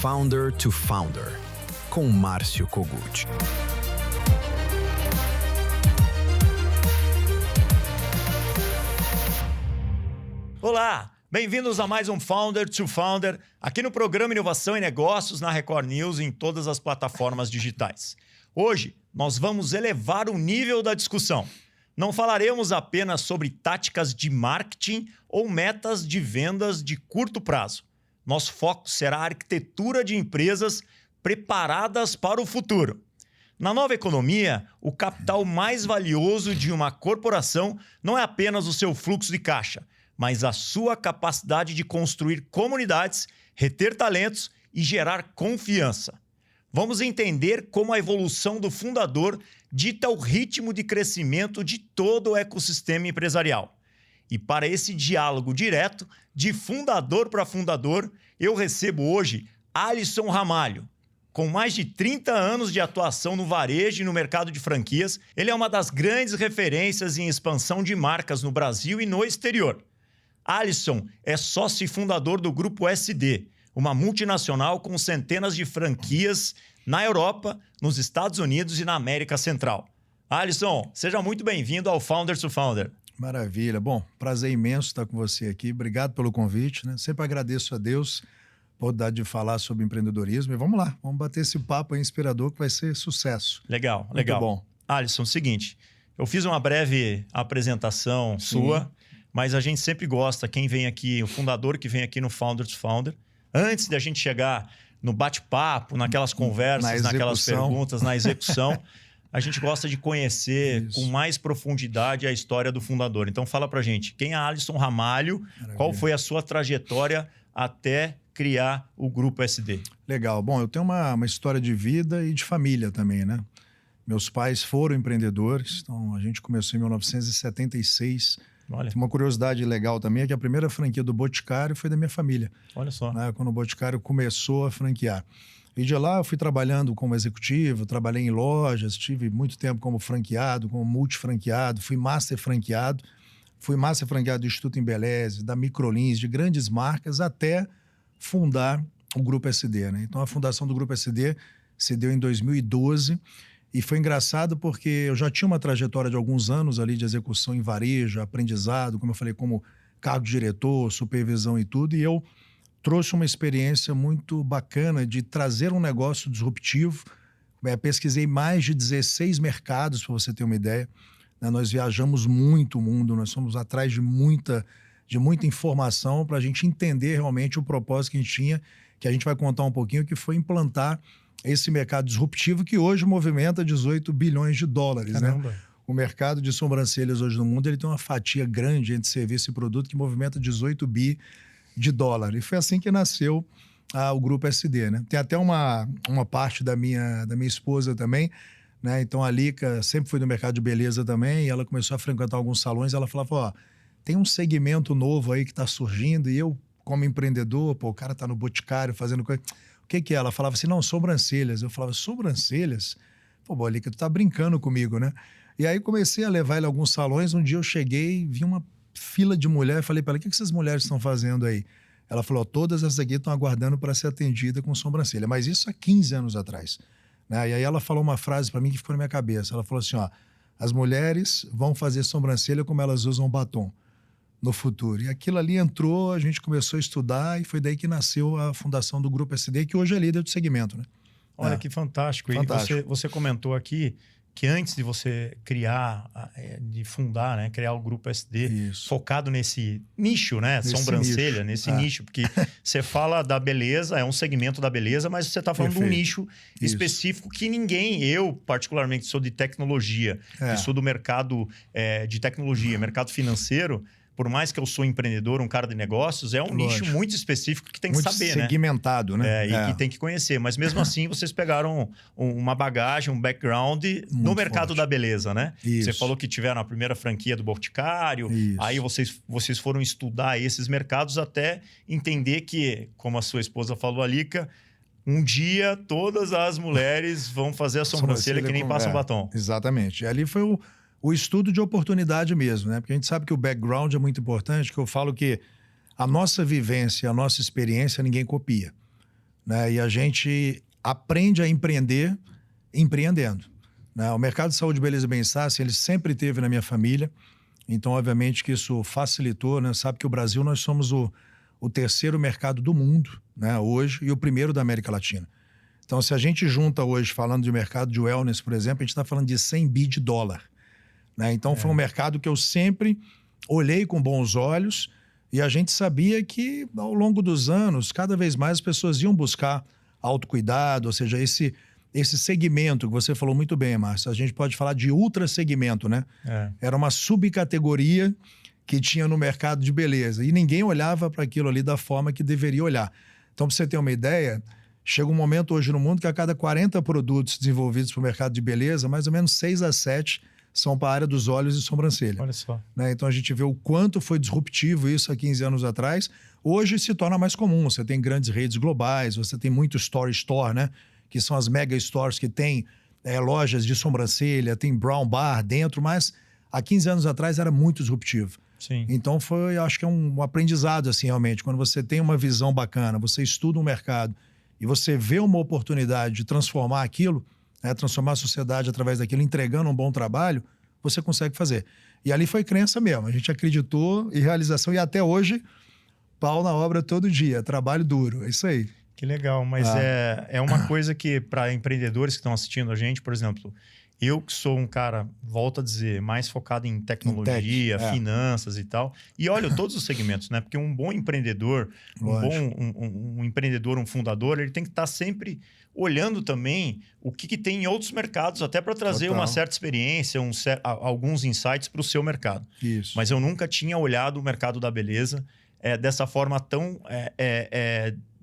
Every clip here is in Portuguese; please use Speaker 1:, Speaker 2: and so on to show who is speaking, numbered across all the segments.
Speaker 1: Founder to Founder, com Márcio Kogut.
Speaker 2: Olá, bem-vindos a mais um Founder to Founder, aqui no programa Inovação e Negócios, na Record News e em todas as plataformas digitais. Hoje, nós vamos elevar o nível da discussão. Não falaremos apenas sobre táticas de marketing ou metas de vendas de curto prazo. Nosso foco será a arquitetura de empresas preparadas para o futuro. Na nova economia, o capital mais valioso de uma corporação não é apenas o seu fluxo de caixa, mas a sua capacidade de construir comunidades, reter talentos e gerar confiança. Vamos entender como a evolução do fundador dita o ritmo de crescimento de todo o ecossistema empresarial. E para esse diálogo direto, de fundador para fundador, eu recebo hoje Alisson Ramalho. Com mais de 30 anos de atuação no varejo e no mercado de franquias, ele é uma das grandes referências em expansão de marcas no Brasil e no exterior. Alisson é sócio e fundador do Grupo SD, uma multinacional com centenas de franquias na Europa, nos Estados Unidos e na América Central. Alisson, seja muito bem-vindo ao Founder to Founder.
Speaker 3: Maravilha. Bom, prazer imenso estar com você aqui. Obrigado pelo convite, né? Sempre agradeço a Deus por dar de falar sobre empreendedorismo. E vamos lá, vamos bater esse papo aí inspirador que vai ser sucesso.
Speaker 2: Legal,
Speaker 3: muito
Speaker 2: legal.
Speaker 3: Bom.
Speaker 2: Alisson, seguinte, eu fiz uma breve apresentação sua, mas a gente sempre gosta, quem vem aqui, o fundador que vem aqui no Founder to Founder, antes de a gente chegar no bate-papo, naquelas conversas, naquelas perguntas, na execução, a gente gosta de conhecer com mais profundidade a história do fundador. Então fala pra gente, quem é Alisson Ramalho, Maravilha. Qual foi a sua trajetória até criar o Grupo SD? Legal.
Speaker 3: Bom, eu tenho uma história de vida e de família também, né? Meus pais foram empreendedores, então a gente começou em 1976.
Speaker 2: Olha.
Speaker 3: Tem uma curiosidade legal também, é que a primeira franquia do Boticário foi da minha família.
Speaker 2: Olha só.
Speaker 3: Né? Quando o Boticário começou a franquear. E de lá eu fui trabalhando como executivo, trabalhei em lojas, tive muito tempo como franqueado, como multifranqueado, fui master franqueado do Instituto Embeleze, da Microlins, de grandes marcas, até fundar o Grupo SD, né? Então a fundação do Grupo SD se deu em 2012 e foi engraçado porque eu já tinha uma trajetória de alguns anos ali de execução em varejo, aprendizado, como eu falei, como cargo de diretor, supervisão e tudo, e eu trouxe uma experiência muito bacana de trazer um negócio disruptivo. Pesquisei mais de 16 mercados, para você ter uma ideia. Nós viajamos muito o mundo, nós fomos atrás de muita informação para a gente entender realmente o propósito que a gente tinha, que a gente vai contar um pouquinho, que foi implantar esse mercado disruptivo que hoje movimenta 18 bilhões de dólares.
Speaker 2: Caramba.
Speaker 3: Né? O mercado de sobrancelhas hoje no mundo ele tem uma fatia grande entre serviço e produto que movimenta 18 bi de dólar. E foi assim que nasceu o Grupo SD, né? Tem até uma parte da minha esposa também, né? Então a Lica sempre foi do mercado de beleza também, e ela começou a frequentar alguns salões, ela falava, ó, tem um segmento novo aí que está surgindo, e eu, como empreendedor, o cara tá no Boticário fazendo coisa. O que é? Ela falava assim, não, sobrancelhas. Eu falava, sobrancelhas? Pô, Lica, tu tá brincando comigo, né? E aí comecei a levar ele a alguns salões, um dia eu cheguei, vi uma fila de mulher, falei para ela, o que essas mulheres estão fazendo aí? Ela falou, todas essas aqui estão aguardando para ser atendida com sobrancelha, mas isso há 15 anos atrás. Né? E aí ela falou uma frase para mim que ficou na minha cabeça, ela falou assim, ó, as mulheres vão fazer sobrancelha como elas usam batom no futuro. E aquilo ali entrou, a gente começou a estudar e foi daí que nasceu a fundação do Grupo SD, que hoje é líder do segmento. Né?
Speaker 2: Olha que fantástico.
Speaker 3: Fantástico.
Speaker 2: E você comentou aqui que antes de você criar, de fundar, né, criar o Grupo SD,
Speaker 3: Isso.
Speaker 2: focado nesse nicho, né,
Speaker 3: nesse
Speaker 2: sobrancelha,
Speaker 3: nicho.
Speaker 2: nesse nicho, porque você fala da beleza, é um segmento da beleza, mas você está falando de um nicho específico que ninguém, eu particularmente sou de tecnologia, e sou do mercado de tecnologia, mercado financeiro, por mais que eu sou empreendedor, um cara de negócios, é um nicho muito específico que tem que saber,
Speaker 3: né? Muito segmentado, né?
Speaker 2: E que tem que conhecer. Mas mesmo assim, vocês pegaram uma bagagem, um background no mercado da beleza, né?
Speaker 3: Isso.
Speaker 2: Você falou que tiveram a primeira franquia do Boticário, aí vocês foram estudar esses mercados até entender que, como a sua esposa falou, a Lica, um dia todas as mulheres vão fazer a sobrancelha que nem passam batom.
Speaker 3: Exatamente. E ali foi o estudo de oportunidade mesmo, né? Porque a gente sabe que o background é muito importante, que eu falo que a nossa vivência, a nossa experiência, ninguém copia. né? E a gente aprende a empreender empreendendo, né? O mercado de saúde, beleza e bem-estar, assim, ele sempre teve na minha família. Então, obviamente, que isso facilitou, né? Sabe que o Brasil, nós somos o terceiro mercado do mundo, né, hoje, e o primeiro da América Latina. Então, se a gente junta hoje, falando de mercado de wellness, por exemplo, a gente está falando de 100 bi de dólar, né? Então, foi um mercado que eu sempre olhei com bons olhos e a gente sabia que, ao longo dos anos, cada vez mais as pessoas iam buscar autocuidado, ou seja, esse segmento que você falou muito bem, Márcio, a gente pode falar de ultra segmento, né? Era uma subcategoria que tinha no mercado de beleza e ninguém olhava para aquilo ali da forma que deveria olhar. Então, para você ter uma ideia, chega um momento hoje no mundo que a cada 40 produtos desenvolvidos para o mercado de beleza, mais ou menos 6 a 7 são para a área dos olhos e sobrancelha.
Speaker 2: Olha só.
Speaker 3: Né? Então, a gente vê o quanto foi disruptivo isso há 15 anos atrás. Hoje se torna mais comum. Você tem grandes redes globais, você tem muito store, né? Que são as mega stores que tem lojas de sobrancelha, tem brown bar dentro, mas há 15 anos atrás era muito disruptivo.
Speaker 2: Sim.
Speaker 3: Então acho que é um aprendizado, assim, realmente. Quando você tem uma visão bacana, você estuda um mercado e você vê uma oportunidade de transformar aquilo, né, transformar a sociedade através daquilo, entregando um bom trabalho, você consegue fazer. E ali foi crença mesmo. A gente acreditou em realização e até hoje, pau na obra todo dia, trabalho duro. É isso aí.
Speaker 2: Que legal, mas é uma coisa que para empreendedores que estão assistindo a gente, por exemplo, eu que sou um cara, volto a dizer, mais focado em tecnologia, finanças e tal. E olha todos os segmentos, né? Porque um bom empreendedor, um empreendedor, um fundador, ele tem que estar sempre olhando também o que tem em outros mercados, até para trazer uma certa experiência, alguns insights para o seu mercado.
Speaker 3: Isso.
Speaker 2: Mas eu nunca tinha olhado o mercado da beleza dessa forma tão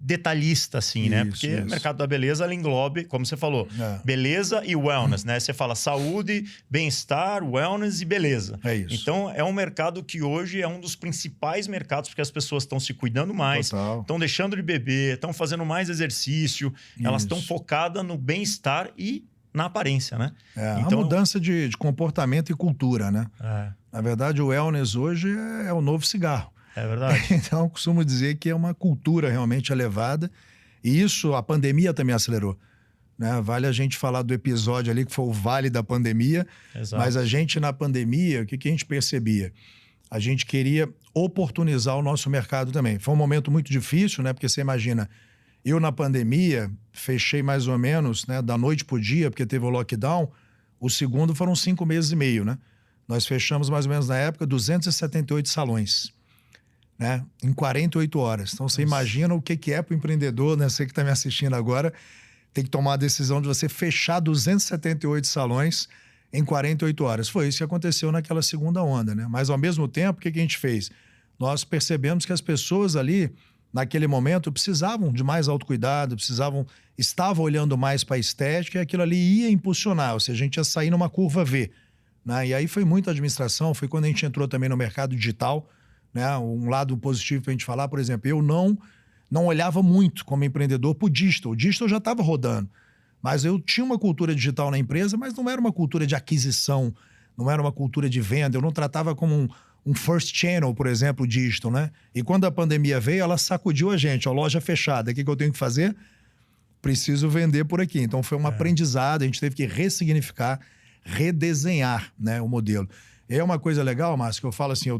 Speaker 2: detalhista, assim, né? Porque o mercado da beleza, ela englobe, como você falou, beleza e wellness, né? Você fala saúde, bem-estar, wellness e beleza.
Speaker 3: É isso.
Speaker 2: Então, é um mercado que hoje é um dos principais mercados, porque as pessoas estão se cuidando mais, estão deixando de beber, estão fazendo mais exercício, elas estão focadas no bem-estar e na aparência, né?
Speaker 3: Então, a mudança de comportamento e cultura, né? Na verdade, o wellness hoje é o novo cigarro.
Speaker 2: É verdade.
Speaker 3: Então, eu costumo dizer que é uma cultura realmente elevada. E isso, a pandemia também acelerou, né? Vale a gente falar do episódio ali que foi o vale da pandemia.
Speaker 2: Exato.
Speaker 3: Mas a gente, na pandemia, o que a gente percebia? A gente queria oportunizar o nosso mercado também. Foi um momento muito difícil, né? Porque você imagina, eu na pandemia fechei mais ou menos, né, da noite para o dia, porque teve o lockdown. O segundo foram 5 meses e meio, né? Nós fechamos mais ou menos na época 278 salões. Né? Em 48 horas. Então, você imagina o que é para o empreendedor, né? Você que está me assistindo agora, tem que tomar a decisão de você fechar 278 salões em 48 horas. Foi isso que aconteceu naquela segunda onda, né? Mas, ao mesmo tempo, o que a gente fez? Nós percebemos que as pessoas ali, naquele momento, precisavam de mais autocuidado, estavam olhando mais para a estética e aquilo ali ia impulsionar, ou seja, a gente ia sair numa curva V, né? E aí foi muita administração, foi quando a gente entrou também no mercado digital, né? Um lado positivo para a gente falar, por exemplo, eu não olhava muito como empreendedor para o digital. O digital já estava rodando, mas eu tinha uma cultura digital na empresa, mas não era uma cultura de aquisição, não era uma cultura de venda, eu não tratava como um first channel, por exemplo, o digital, né? E quando a pandemia veio, ela sacudiu a gente, loja fechada, o que eu tenho que fazer? Preciso vender por aqui. Então foi um aprendizado, a gente teve que ressignificar, redesenhar, né, o modelo. E é uma coisa legal, Márcio, que eu falo assim,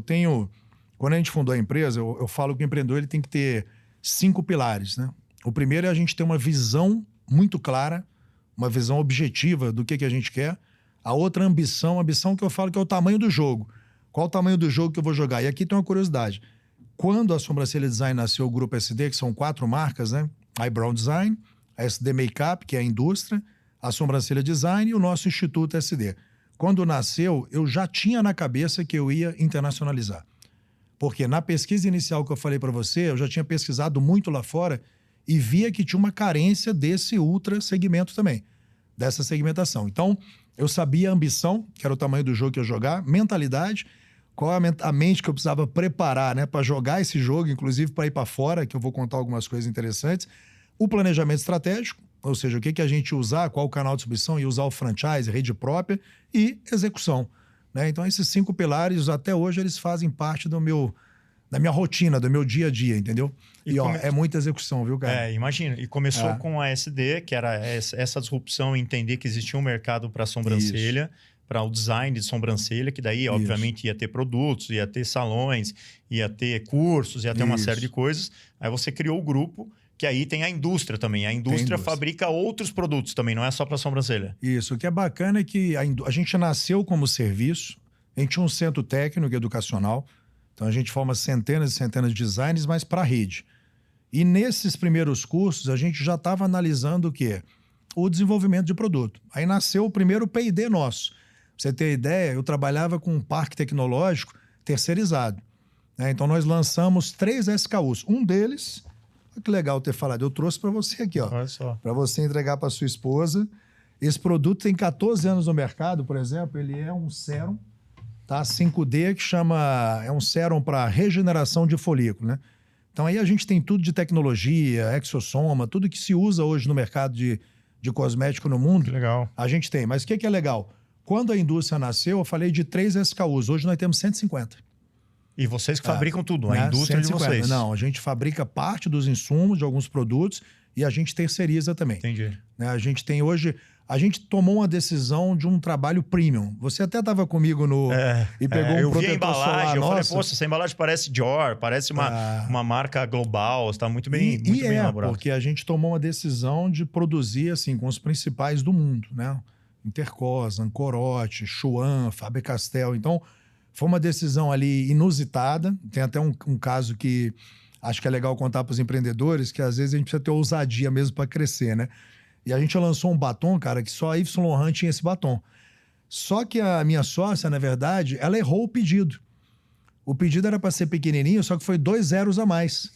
Speaker 3: quando a gente fundou a empresa, eu falo que o empreendedor ele tem que ter 5 pilares, né? O primeiro é a gente ter uma visão muito clara, uma visão objetiva do que a gente quer. A outra ambição que eu falo que é o tamanho do jogo. Qual o tamanho do jogo que eu vou jogar? E aqui tem uma curiosidade. Quando a Sobrancelha Design nasceu, o Grupo SD, que são 4 marcas, né? A Eyebrow Design, a SD Makeup, que é a indústria, a Sobrancelha Design e o nosso Instituto SD. Quando nasceu, eu já tinha na cabeça que eu ia internacionalizar. Porque na pesquisa inicial que eu falei para você, eu já tinha pesquisado muito lá fora e via que tinha uma carência desse ultra segmento também, dessa segmentação. Então, eu sabia a ambição, que era o tamanho do jogo que eu ia jogar, mentalidade, qual é a mente que eu precisava preparar, né, para jogar esse jogo, inclusive para ir para fora, que eu vou contar algumas coisas interessantes, o planejamento estratégico, ou seja, o que a gente ia usar, qual o canal de distribuição, ia usar o franchise, rede própria e execução. Né? Então, esses 5 pilares, até hoje, eles fazem parte do meu da minha rotina, do meu dia a dia, entendeu? E ó, é muita execução, viu, cara?
Speaker 2: Imagina. E começou com a SD, que era essa disrupção, entender que existia um mercado para sobrancelha, para o design de sobrancelha, que daí, obviamente, ia ter produtos, ia ter salões, ia ter cursos, ia ter uma série de coisas. Aí você criou o grupo, que aí tem a indústria também. A indústria fabrica outros produtos também, não é só para sobrancelha.
Speaker 3: Isso. O que é bacana é que a gente nasceu como serviço, a gente tinha um centro técnico e educacional, então a gente forma centenas e centenas de designers, mas para a rede. E nesses primeiros cursos, a gente já estava analisando o quê? O desenvolvimento de produto. Aí nasceu o primeiro P&D nosso. Pra você ter ideia, eu trabalhava com um parque tecnológico terceirizado, né? Então nós lançamos 3 SKUs. Um deles, que legal ter falado, eu trouxe para você aqui, ó.
Speaker 2: Olha só.
Speaker 3: Para você entregar para sua esposa. Esse produto tem 14 anos no mercado, por exemplo, ele é um sérum, tá? 5D, que é um sérum para regeneração de folículo, né? Então aí a gente tem tudo de tecnologia, exossoma, tudo que se usa hoje no mercado de cosmético no mundo.
Speaker 2: Que legal.
Speaker 3: A gente tem. Mas o que é legal? Quando a indústria nasceu, eu falei de 3 SKUs. Hoje nós temos 150.
Speaker 2: E vocês que fabricam tudo, a
Speaker 3: né?
Speaker 2: indústria
Speaker 3: 150.
Speaker 2: de vocês.
Speaker 3: Não, a gente fabrica parte dos insumos de alguns produtos e a gente terceiriza também.
Speaker 2: Entendi.
Speaker 3: Né? A gente tem hoje... A gente tomou uma decisão de um trabalho premium. Você até estava comigo e pegou um protetor solar.
Speaker 2: Eu vi a embalagem, eu falei,
Speaker 3: nossa.
Speaker 2: poxa, essa embalagem parece Dior, parece uma marca global, está muito bem, muito bem elaborado.
Speaker 3: Porque a gente tomou uma decisão de produzir assim com os principais do mundo, né? Intercos, Ancorote, Chuan, Faber-Castell. Então, foi uma decisão ali inusitada. Tem até um caso que acho que é legal contar para os empreendedores, que às vezes a gente precisa ter ousadia mesmo para crescer, né? E a gente lançou um batom, cara, que só a Yves Saint Laurent tinha esse batom. Só que a minha sócia, na verdade, ela errou o pedido. O pedido era para ser pequenininho, só que foi 2 zeros a mais.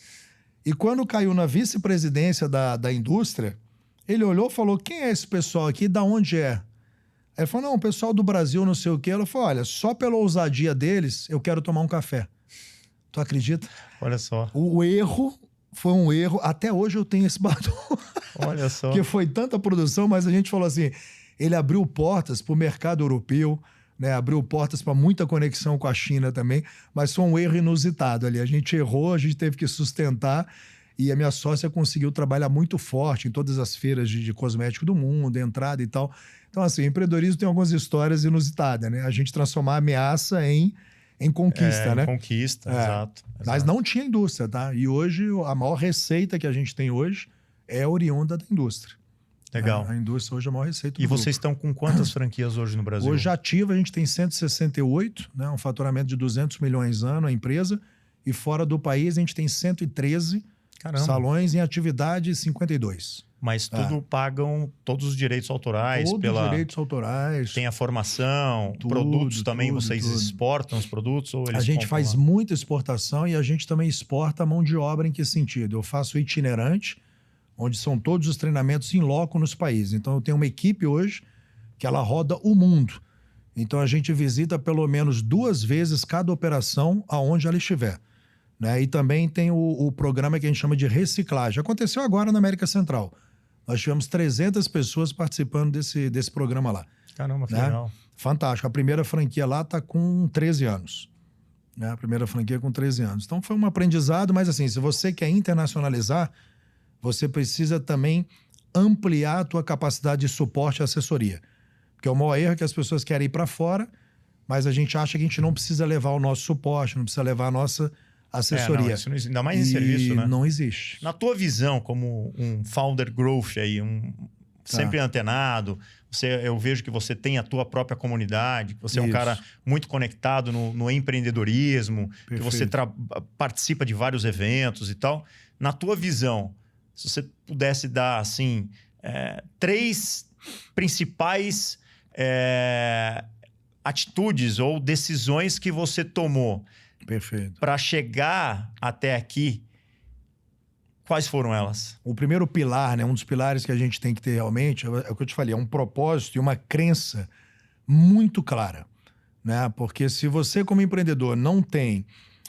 Speaker 3: E quando caiu na vice-presidência da indústria, ele olhou e falou, quem é esse pessoal aqui, da onde é? Aí ele falou, não, o pessoal do Brasil, não sei o quê. Ela falou, olha, só pela ousadia deles, eu quero tomar um café. Tu acredita?
Speaker 2: Olha só.
Speaker 3: O erro foi um erro. Até hoje eu tenho esse batom.
Speaker 2: Olha só.
Speaker 3: Porque foi tanta produção, mas a gente falou assim, ele abriu portas para o mercado europeu, né? Abriu portas para muita conexão com a China também, mas foi um erro inusitado ali. A gente errou, a gente teve que sustentar e a minha sócia conseguiu trabalhar muito forte em todas as feiras de cosmético do mundo, entrada e tal. Então, assim, empreendedorismo tem algumas histórias inusitadas, né? A gente transformar a ameaça em conquista, né?
Speaker 2: Conquista, exato.
Speaker 3: Mas não tinha indústria, tá? E hoje, a maior receita que a gente tem hoje é oriunda da indústria.
Speaker 2: Legal.
Speaker 3: A indústria hoje é a maior receita do
Speaker 2: E
Speaker 3: grupo.
Speaker 2: vocês estão com quantas franquias hoje no Brasil?
Speaker 3: Hoje, ativa, a gente tem 168, né? Um faturamento de 200 milhões ano, a empresa. E fora do país, a gente tem 113 salões em atividade, 52.
Speaker 2: Mas tudo pagam todos os direitos autorais?
Speaker 3: Todos os direitos autorais.
Speaker 2: Tem a formação, produtos também, vocês exportam os produtos? Ou eles
Speaker 3: a gente faz muita exportação e a gente também exporta a mão de obra. Em que sentido? Eu faço itinerante, onde são todos os treinamentos em loco nos países. Então, eu tenho uma equipe hoje que ela roda o mundo. Então, a gente visita pelo menos 2 vezes cada operação aonde ela estiver. Né? E também tem o programa que a gente chama de reciclagem. Aconteceu agora na América Central. Nós tivemos 300 pessoas participando desse programa lá.
Speaker 2: Caramba, que
Speaker 3: né?
Speaker 2: legal.
Speaker 3: Fantástico. A primeira franquia lá está com 13 anos. Né? A primeira franquia com 13 anos. Então, foi um aprendizado, mas assim, se você quer internacionalizar, você precisa também ampliar a tua capacidade de suporte e assessoria. Porque o maior erro é que as pessoas querem ir para fora, mas a gente acha que a gente não precisa levar o nosso suporte, não precisa levar a nossa assessoria.
Speaker 2: Isso não existe. Ainda mais em serviço, né?
Speaker 3: Não existe.
Speaker 2: Na tua visão, como um founder growth aí, sempre antenado, eu vejo que você tem a tua própria comunidade, que você é um cara muito conectado no empreendedorismo, que você participa de vários eventos e tal. Na tua visão, se você pudesse dar, assim, 3 principais atitudes ou decisões que você tomou para chegar até aqui, quais foram elas?
Speaker 3: O primeiro pilar, né, um dos pilares que a gente tem que ter realmente, é o que eu te falei, é um propósito e uma crença muito clara. Né? Porque se você, como empreendedor, não tem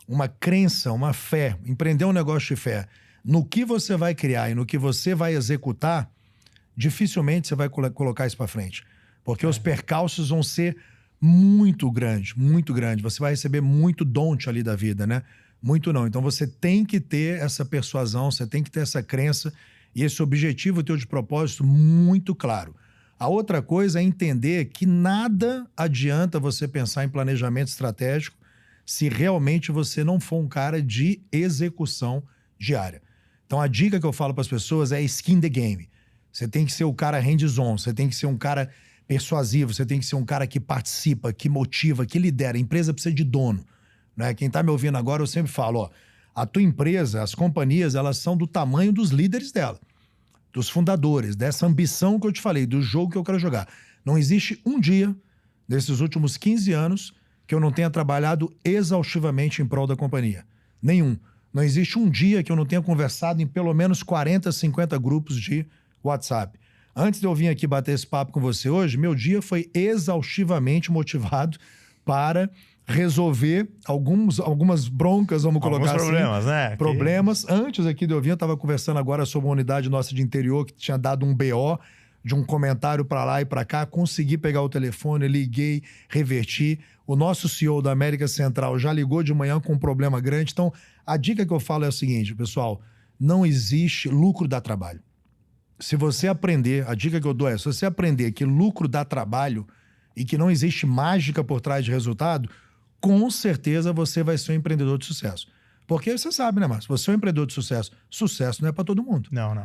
Speaker 3: uma crença, uma fé, empreender um negócio de fé, no que você vai criar e no que você vai executar, dificilmente você vai colocar isso para frente. Porque os percalços vão ser muito grande, muito grande. Você vai receber muito don't ali da vida, né? Muito não. Então você tem que ter essa persuasão, você tem que ter essa crença e esse objetivo teu de propósito muito claro. A outra coisa é entender que nada adianta você pensar em planejamento estratégico se realmente você não for um cara de execução diária. Então a dica que eu falo para as pessoas é skin the game. Você tem que ser o cara hands-on, você tem que ser um cara persuasivo, você tem que ser um cara que participa, que motiva, que lidera. A empresa precisa de dono. Né? Quem está me ouvindo agora, eu sempre falo, ó, a tua empresa, as companhias, elas são do tamanho dos líderes dela, dos fundadores, dessa ambição que eu te falei, do jogo que eu quero jogar. Não existe um dia, nesses últimos 15 anos, que eu não tenha trabalhado exaustivamente em prol da companhia. Nenhum. Não existe um dia que eu não tenha conversado em pelo menos 40, 50 grupos de WhatsApp. Antes de eu vir aqui bater esse papo com você hoje, meu dia foi exaustivamente motivado para resolver algumas broncas, vamos colocar assim.
Speaker 2: Alguns problemas, né?
Speaker 3: Problemas. Antes aqui de eu vir, eu estava conversando agora sobre uma unidade nossa de interior que tinha dado um BO de um comentário para lá e para cá. Consegui pegar o telefone, liguei, reverti. O nosso CEO da América Central já ligou de manhã com um problema grande. Então, a dica que eu falo é o seguinte, pessoal, não existe lucro dá trabalho. Se você aprender, a dica que eu dou é, se você aprender que lucro dá trabalho e que não existe mágica por trás de resultado, com certeza você vai ser um empreendedor de sucesso. Porque você sabe, né, Márcio? Você é um empreendedor de sucesso. Sucesso não é para todo mundo.
Speaker 2: Não.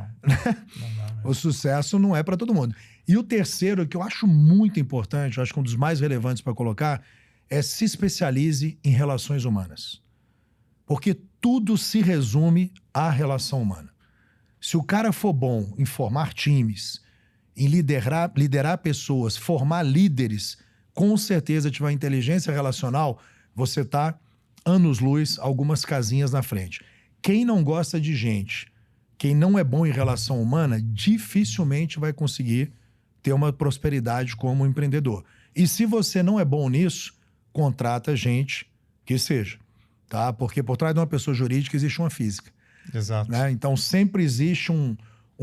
Speaker 3: O sucesso não é para todo mundo. E o terceiro, que eu acho muito importante, eu acho que um dos mais relevantes para colocar, é se especialize em relações humanas. Porque tudo se resume à relação humana. Se o cara for bom em formar times, em liderar pessoas, formar líderes, com certeza tiver inteligência relacional, você está anos-luz, algumas casinhas na frente. Quem não gosta de gente, quem não é bom em relação humana, dificilmente vai conseguir ter uma prosperidade como empreendedor. E se você não é bom nisso, contrata gente que seja, tá? Porque por trás de uma pessoa jurídica existe uma física.
Speaker 2: Exato.
Speaker 3: Né? Então sempre existe um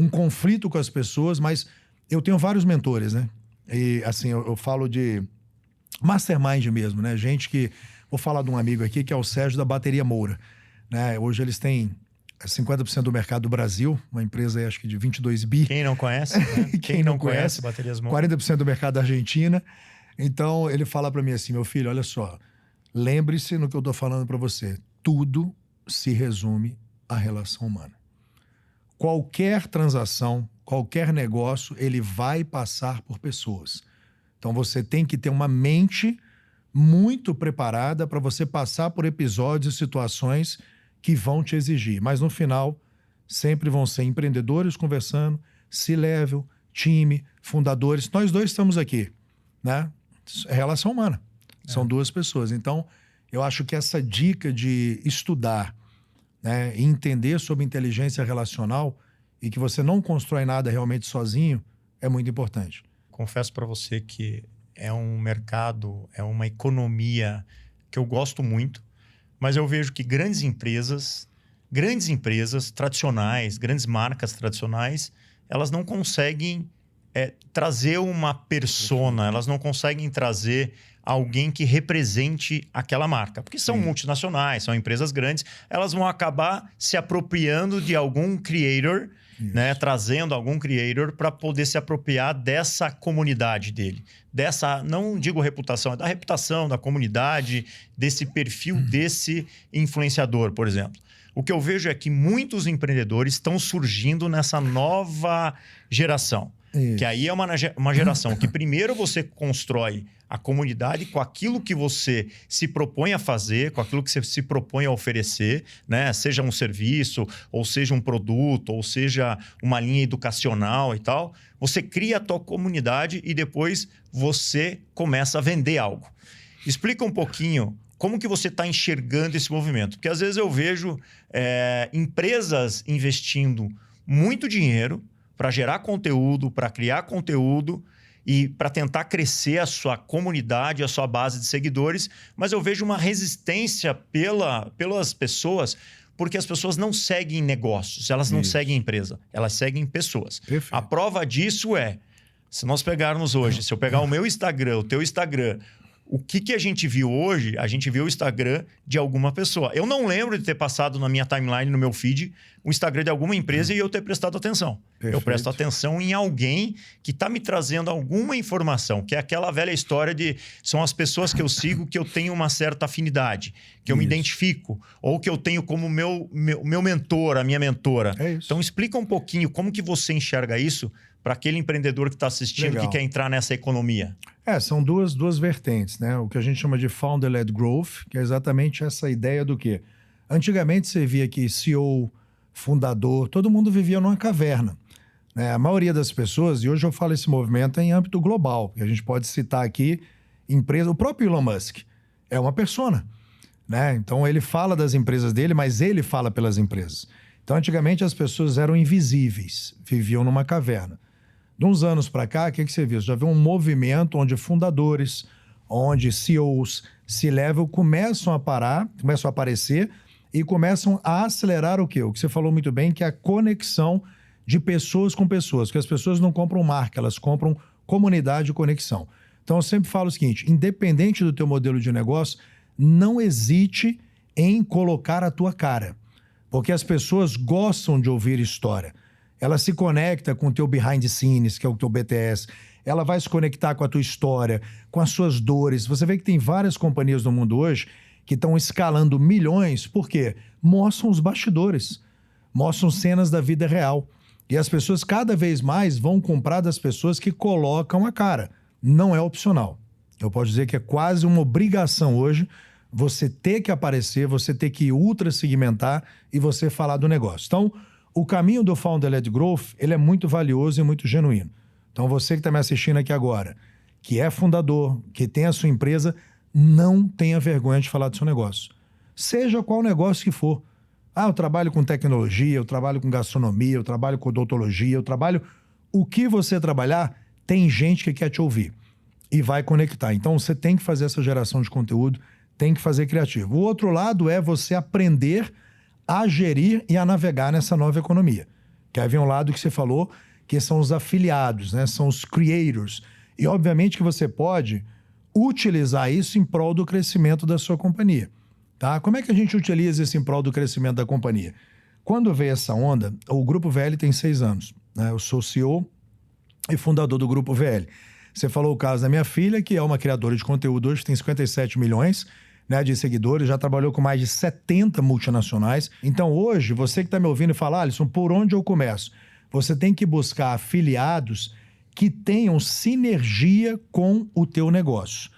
Speaker 3: conflito com as pessoas, mas eu tenho vários mentores, né? E assim, eu falo de mastermind mesmo, né? Gente que... Vou falar de um amigo aqui que é o Sérgio da Bateria Moura. Né? Hoje eles têm 50% do mercado do Brasil, uma empresa aí, acho que de 22 bi.
Speaker 2: Quem não conhece, né?
Speaker 3: Quem não conhece,
Speaker 2: Baterias Moura.
Speaker 3: 40% do mercado da Argentina. Então ele fala para mim assim, meu filho, olha só, lembre-se no que eu tô falando para você, tudo se resume à relação humana. Qualquer transação, qualquer negócio, ele vai passar por pessoas. Então você tem que ter uma mente muito preparada para você passar por episódios e situações que vão te exigir. Mas no final, sempre vão ser empreendedores conversando, C-level, time, fundadores. Nós dois estamos aqui, né? É relação humana. São duas pessoas. Então, eu acho que essa dica de estudar, né, e entender sobre inteligência relacional e que você não constrói nada realmente sozinho é muito importante.
Speaker 2: Confesso para você que é um mercado, é uma economia que eu gosto muito, mas eu vejo que grandes empresas tradicionais, grandes marcas tradicionais, elas não conseguem trazer uma persona, elas não conseguem trazer alguém que represente aquela marca. Porque são multinacionais, são empresas grandes, elas vão acabar se apropriando de algum creator, né, trazendo algum creator para poder se apropriar dessa comunidade dele. Dessa, não digo reputação, é da reputação, da comunidade, desse perfil desse influenciador, por exemplo. O que eu vejo é que muitos empreendedores estão surgindo nessa nova geração. Isso. Que aí é uma geração que primeiro você constrói a comunidade com aquilo que você se propõe a fazer, com aquilo que você se propõe a oferecer, né? Seja um serviço, ou seja um produto, ou seja uma linha educacional e tal. Você cria a tua comunidade e depois você começa a vender algo. Explica um pouquinho como que você está enxergando esse movimento. Porque às vezes eu vejo empresas investindo muito dinheiro para gerar conteúdo, para criar conteúdo e para tentar crescer a sua comunidade, a sua base de seguidores, mas eu vejo uma resistência pelas pessoas, porque as pessoas não seguem negócios, elas não seguem empresa, elas seguem pessoas. Perfeito. A prova disso se nós pegarmos hoje, se eu pegar o meu Instagram, o teu Instagram, O que a gente viu hoje? A gente viu o Instagram de alguma pessoa. Eu não lembro de ter passado na minha timeline, no meu feed, o Instagram de alguma empresa e eu ter prestado atenção.
Speaker 3: Perfeito.
Speaker 2: Eu presto atenção em alguém que está me trazendo alguma informação, que é aquela velha história de são as pessoas que eu sigo que eu tenho uma certa afinidade, que eu me identifico, ou que eu tenho como meu mentor, a minha mentora.
Speaker 3: É isso.
Speaker 2: Então explica um pouquinho como que você enxerga isso para aquele empreendedor que está assistindo,
Speaker 3: Legal.
Speaker 2: que quer entrar nessa economia.
Speaker 3: São duas vertentes, né? O que a gente chama de Founder-led Growth, que é exatamente essa ideia do quê? Antigamente você via que CEO, fundador, todo mundo vivia numa caverna. Né? A maioria das pessoas, e hoje eu falo esse movimento em âmbito global, que a gente pode citar aqui empresa, o próprio Elon Musk é uma persona. Né? Então ele fala das empresas dele, mas ele fala pelas empresas. Então antigamente as pessoas eram invisíveis, viviam numa caverna. De uns anos para cá, o que você viu? Já viu um movimento onde fundadores, onde CEOs, C-level começam a aparecer e começam a acelerar o quê? O que você falou muito bem, que é a conexão de pessoas com pessoas. Porque as pessoas não compram marca, elas compram comunidade e conexão. Então eu sempre falo o seguinte, independente do teu modelo de negócio, não hesite em colocar a tua cara. Porque as pessoas gostam de ouvir história. Ela se conecta com o teu behind the scenes, que é o teu BTS. Ela vai se conectar com a tua história, com as suas dores. Você vê que tem várias companhias no mundo hoje que estão escalando milhões. Por quê? Mostram os bastidores. Mostram cenas da vida real. E as pessoas cada vez mais vão comprar das pessoas que colocam a cara. Não é opcional. Eu posso dizer que é quase uma obrigação hoje você ter que aparecer, você ter que ultra segmentar e você falar do negócio. Então, o caminho do Founder-led Growth, ele é muito valioso e muito genuíno. Então, você que está me assistindo aqui agora, que é fundador, que tem a sua empresa, não tenha vergonha de falar do seu negócio. Seja qual negócio que for. Eu trabalho com tecnologia, eu trabalho com gastronomia, eu trabalho com odontologia, eu trabalho... O que você trabalhar, tem gente que quer te ouvir e vai conectar. Então, você tem que fazer essa geração de conteúdo, tem que fazer criativo. O outro lado é você aprender a gerir e a navegar nessa nova economia. Que aí vem um lado que você falou, que são os afiliados, né? São os creators. E, obviamente, que você pode utilizar isso em prol do crescimento da sua companhia. Tá? Como é que a gente utiliza isso em prol do crescimento da companhia? Quando veio essa onda, o Grupo VL tem 6 anos. Né? Eu sou CEO e fundador do Grupo VL. Você falou o caso da minha filha, que é uma criadora de conteúdo hoje, tem 57 milhões, né, de seguidores, já trabalhou com mais de 70 multinacionais. Então hoje, você que está me ouvindo e fala, Alisson, por onde eu começo? Você tem que buscar afiliados que tenham sinergia com o teu negócio.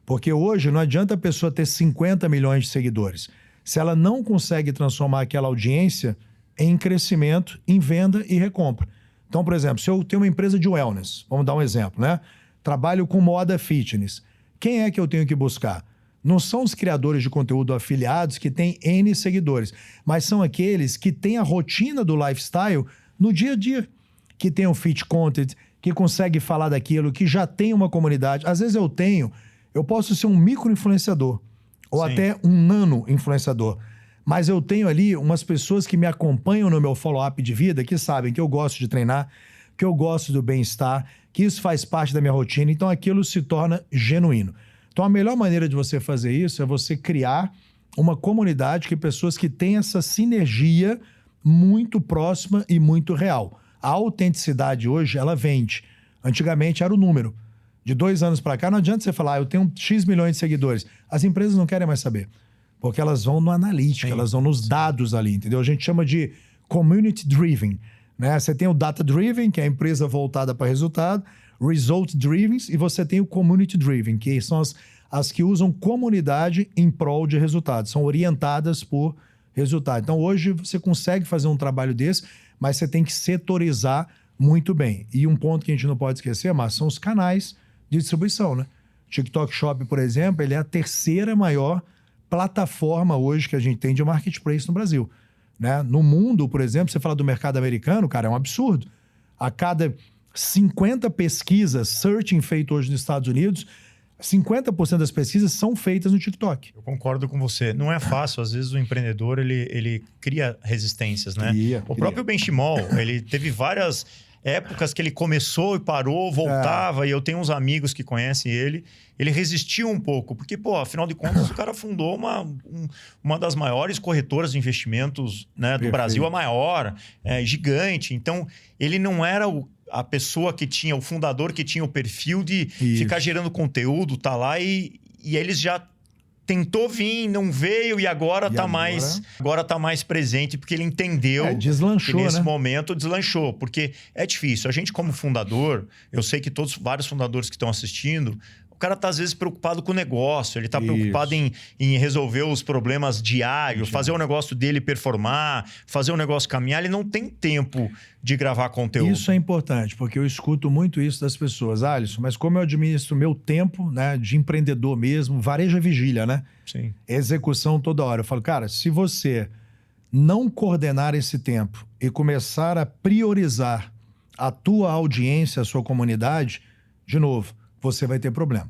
Speaker 3: Porque hoje não adianta a pessoa ter 50 milhões de seguidores. Se ela não consegue transformar aquela audiência em crescimento, em venda e recompra. Então, por exemplo, se eu tenho uma empresa de wellness, vamos dar um exemplo, né? Trabalho com moda fitness. Quem é que eu tenho que buscar? Não são os criadores de conteúdo afiliados que têm N seguidores, mas são aqueles que têm a rotina do lifestyle no dia a dia, que tem o fit content, que consegue falar daquilo, que já tem uma comunidade. Às vezes eu posso ser um micro-influenciador ou
Speaker 2: Sim.
Speaker 3: até um nano-influenciador, mas eu tenho ali umas pessoas que me acompanham no meu follow-up de vida, que sabem que eu gosto de treinar, que eu gosto do bem-estar, que isso faz parte da minha rotina, então aquilo se torna genuíno. Então a melhor maneira de você fazer isso é você criar uma comunidade que pessoas que têm essa sinergia muito próxima e muito real. A autenticidade hoje, ela vende. Antigamente era o número. De 2 anos para cá, não adianta você falar, eu tenho X milhões de seguidores. As empresas não querem mais saber. Porque elas vão no analítico, elas vão nos dados ali, entendeu? A gente chama de community driven, né? Você tem o data driven, que é a empresa voltada para resultado, result driven, e você tem o community driven, que são as que usam comunidade em prol de resultados, são orientadas por resultado. Então hoje você consegue fazer um trabalho desse, mas você tem que setorizar muito bem. E um ponto que a gente não pode esquecer, mas são os canais de distribuição, né? TikTok Shop, por exemplo, ele é a 3ª maior plataforma hoje que a gente tem de marketplace no Brasil. Né? No mundo, por exemplo, você fala do mercado americano, cara, é um absurdo. A cada 50 pesquisas, searching feito hoje nos Estados Unidos, 50% das pesquisas são feitas no TikTok.
Speaker 2: Eu concordo com você. Não é fácil. Às vezes o empreendedor, ele cria resistências, né?
Speaker 3: Cria.
Speaker 2: Próprio Benchimol, ele teve várias épocas que ele começou e parou, voltava, e eu tenho uns amigos que conhecem ele. Ele resistiu um pouco, porque, pô, afinal de contas, o cara fundou uma das maiores corretoras de investimentos, né, do Brasil, a maior, gigante. Então, ele não era a pessoa que tinha, o fundador que tinha o perfil de ficar gerando conteúdo, tá lá e eles já tentou vir, não veio e agora tá mais presente porque ele entendeu
Speaker 3: deslanchou,
Speaker 2: que nesse
Speaker 3: né?
Speaker 2: momento deslanchou, porque é difícil. A gente como fundador, eu sei que vários fundadores que estão assistindo, o cara tá às vezes preocupado com o negócio, ele tá preocupado em resolver os problemas diários, fazer o negócio dele performar, fazer o negócio caminhar, ele não tem tempo de gravar conteúdo.
Speaker 3: Isso é importante, porque eu escuto muito isso das pessoas. Alisson, mas como eu administro meu tempo, né, de empreendedor mesmo, varejo é vigília, né?
Speaker 2: Sim.
Speaker 3: Execução toda hora. Eu falo, cara, se você não coordenar esse tempo e começar a priorizar a tua audiência, a sua comunidade, de novo, você vai ter problema.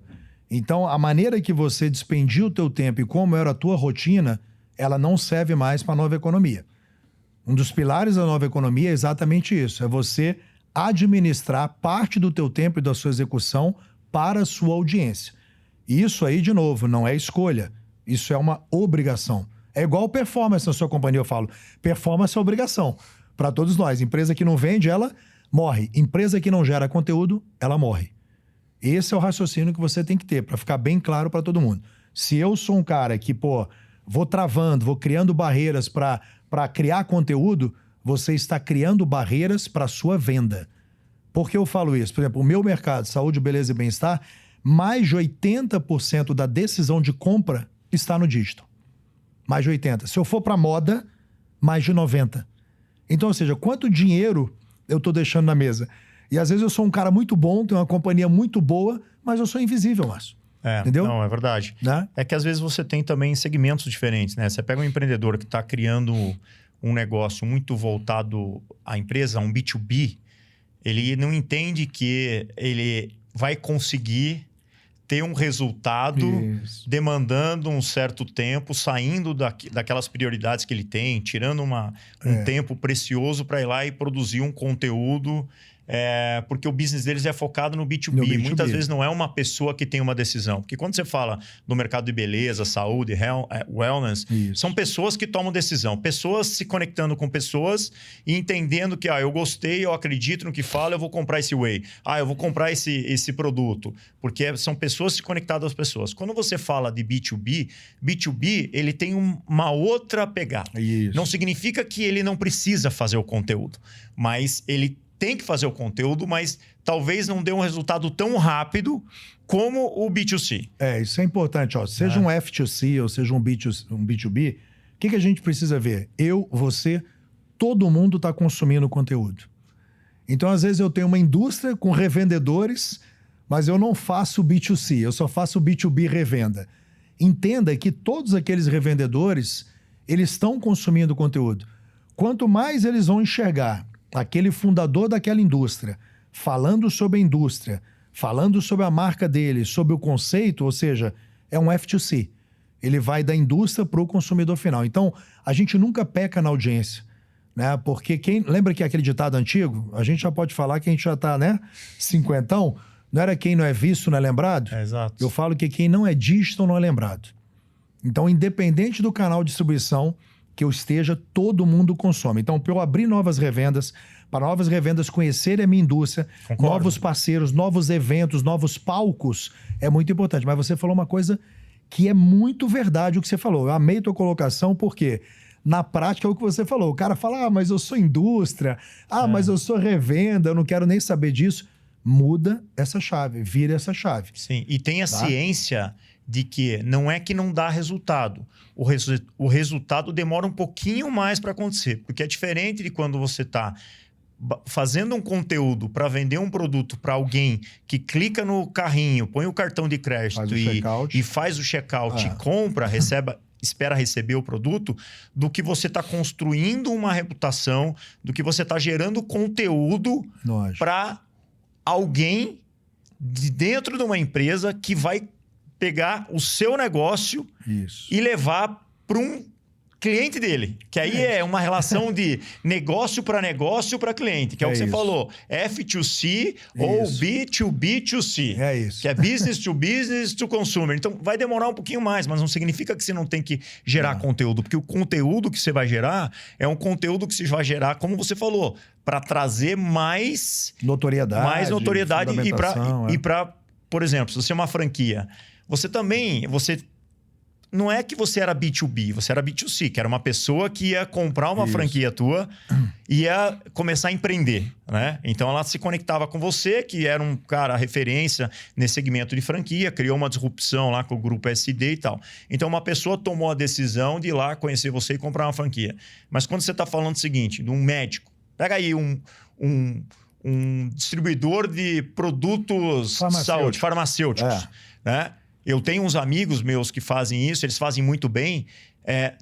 Speaker 3: Então, a maneira que você despendia o teu tempo e como era a tua rotina, ela não serve mais para a nova economia. Um dos pilares da nova economia é exatamente isso, é você administrar parte do teu tempo e da sua execução para a sua audiência. E isso aí, de novo, não é escolha, isso é uma obrigação. É igual performance na sua companhia, eu falo. Performance é obrigação para todos nós. Empresa que não vende, ela morre. Empresa que não gera conteúdo, ela morre. Esse é o raciocínio que você tem que ter, para ficar bem claro para todo mundo. Se eu sou um cara que, vou travando, vou criando barreiras para criar conteúdo, você está criando barreiras para a sua venda. Por que eu falo isso? Por exemplo, o meu mercado, saúde, beleza e bem-estar, mais de 80% da decisão de compra está no digital. Mais de 80%. Se eu for para moda, mais de 90%. Então, ou seja, quanto dinheiro eu estou deixando na mesa? E às vezes eu sou um cara muito bom, tenho uma companhia muito boa, mas eu sou invisível, Márcio. Entendeu?
Speaker 2: Não, é verdade.
Speaker 3: Né?
Speaker 2: É que às vezes você tem também segmentos diferentes, né? Você pega um empreendedor que está criando um negócio muito voltado à empresa, um B2B, ele não entende que ele vai conseguir ter um resultado demandando um certo tempo, saindo daquelas prioridades que ele tem, tirando um tempo precioso para ir lá e produzir um conteúdo, porque o business deles é focado no B2B. Muitas vezes não é uma pessoa que tem uma decisão. Porque quando você fala do mercado de beleza, saúde, wellness, são pessoas que tomam decisão. Pessoas se conectando com pessoas e entendendo que eu gostei, eu acredito no que fala, eu vou comprar esse whey. Eu vou comprar esse produto. Porque são pessoas se conectadas às pessoas. Quando você fala de B2B, ele tem uma outra pegada. Não significa que ele não precisa fazer o conteúdo, mas ele tem que fazer o conteúdo, mas talvez não dê um resultado tão rápido como o B2C.
Speaker 3: Isso é importante. Seja um F2C ou seja um B2B, o que a gente precisa ver? Eu, você, todo mundo está consumindo conteúdo. Então, às vezes, eu tenho uma indústria com revendedores, mas eu não faço B2C, eu só faço B2B revenda. Entenda que todos aqueles revendedores, eles estão consumindo conteúdo. Quanto mais eles vão enxergar aquele fundador daquela indústria falando sobre a indústria, falando sobre a marca dele, sobre o conceito, ou seja, é um F2C. Ele vai da indústria para o consumidor final. Então, a gente nunca peca na audiência, né? Porque lembra que aquele ditado antigo? A gente já pode falar que a gente já está, né? Cinquentão. Não era quem não é visto não é lembrado?
Speaker 2: Exato.
Speaker 3: Eu falo que quem não é digital não é lembrado. Então, independente do canal de distribuição que eu esteja, todo mundo consome. Então, para eu abrir novas revendas, para novas revendas conhecerem a minha indústria, novos parceiros, novos eventos, novos palcos, é muito importante. Mas você falou uma coisa que é muito verdade o que você falou. Eu amei tua colocação, porque na prática é o que você falou. O cara fala, mas eu sou indústria, mas eu sou revenda, eu não quero nem saber disso. Muda essa chave, vira essa chave.
Speaker 2: Sim, e tem a ciência de que não é que não dá resultado. O resultado demora um pouquinho mais para acontecer, porque é diferente de quando você está fazendo um conteúdo para vender um produto para alguém que clica no carrinho, põe o cartão de crédito e faz o checkout, compra, espera receber o produto, do que você está construindo uma reputação, do que você está gerando conteúdo para alguém de dentro de uma empresa que vai pegar o seu negócio e levar para um cliente dele. Que aí é uma relação de negócio para cliente, que é o que você
Speaker 3: isso.
Speaker 2: falou. F2C ou
Speaker 3: Isso.
Speaker 2: B2B2C.
Speaker 3: É isso.
Speaker 2: Que é business to consumer. Então, vai demorar um pouquinho mais, mas não significa que você não tem que gerar conteúdo, porque o conteúdo que você vai gerar é um conteúdo que você vai gerar, como você falou, para trazer mais
Speaker 3: notoriedade
Speaker 2: e para, por exemplo, se você é uma franquia, você não é que você era B2B, você era B2C, que era uma pessoa que ia comprar uma franquia tua e ia começar a empreender, né? Então ela se conectava com você, que era um cara referência nesse segmento de franquia, criou uma disrupção lá com o grupo SD e tal. Então uma pessoa tomou a decisão de ir lá conhecer você e comprar uma franquia. Mas quando você está falando o seguinte, de um médico, pega aí um distribuidor de produtos de saúde, farmacêuticos, né? Eu tenho uns amigos meus que fazem isso, eles fazem muito bem,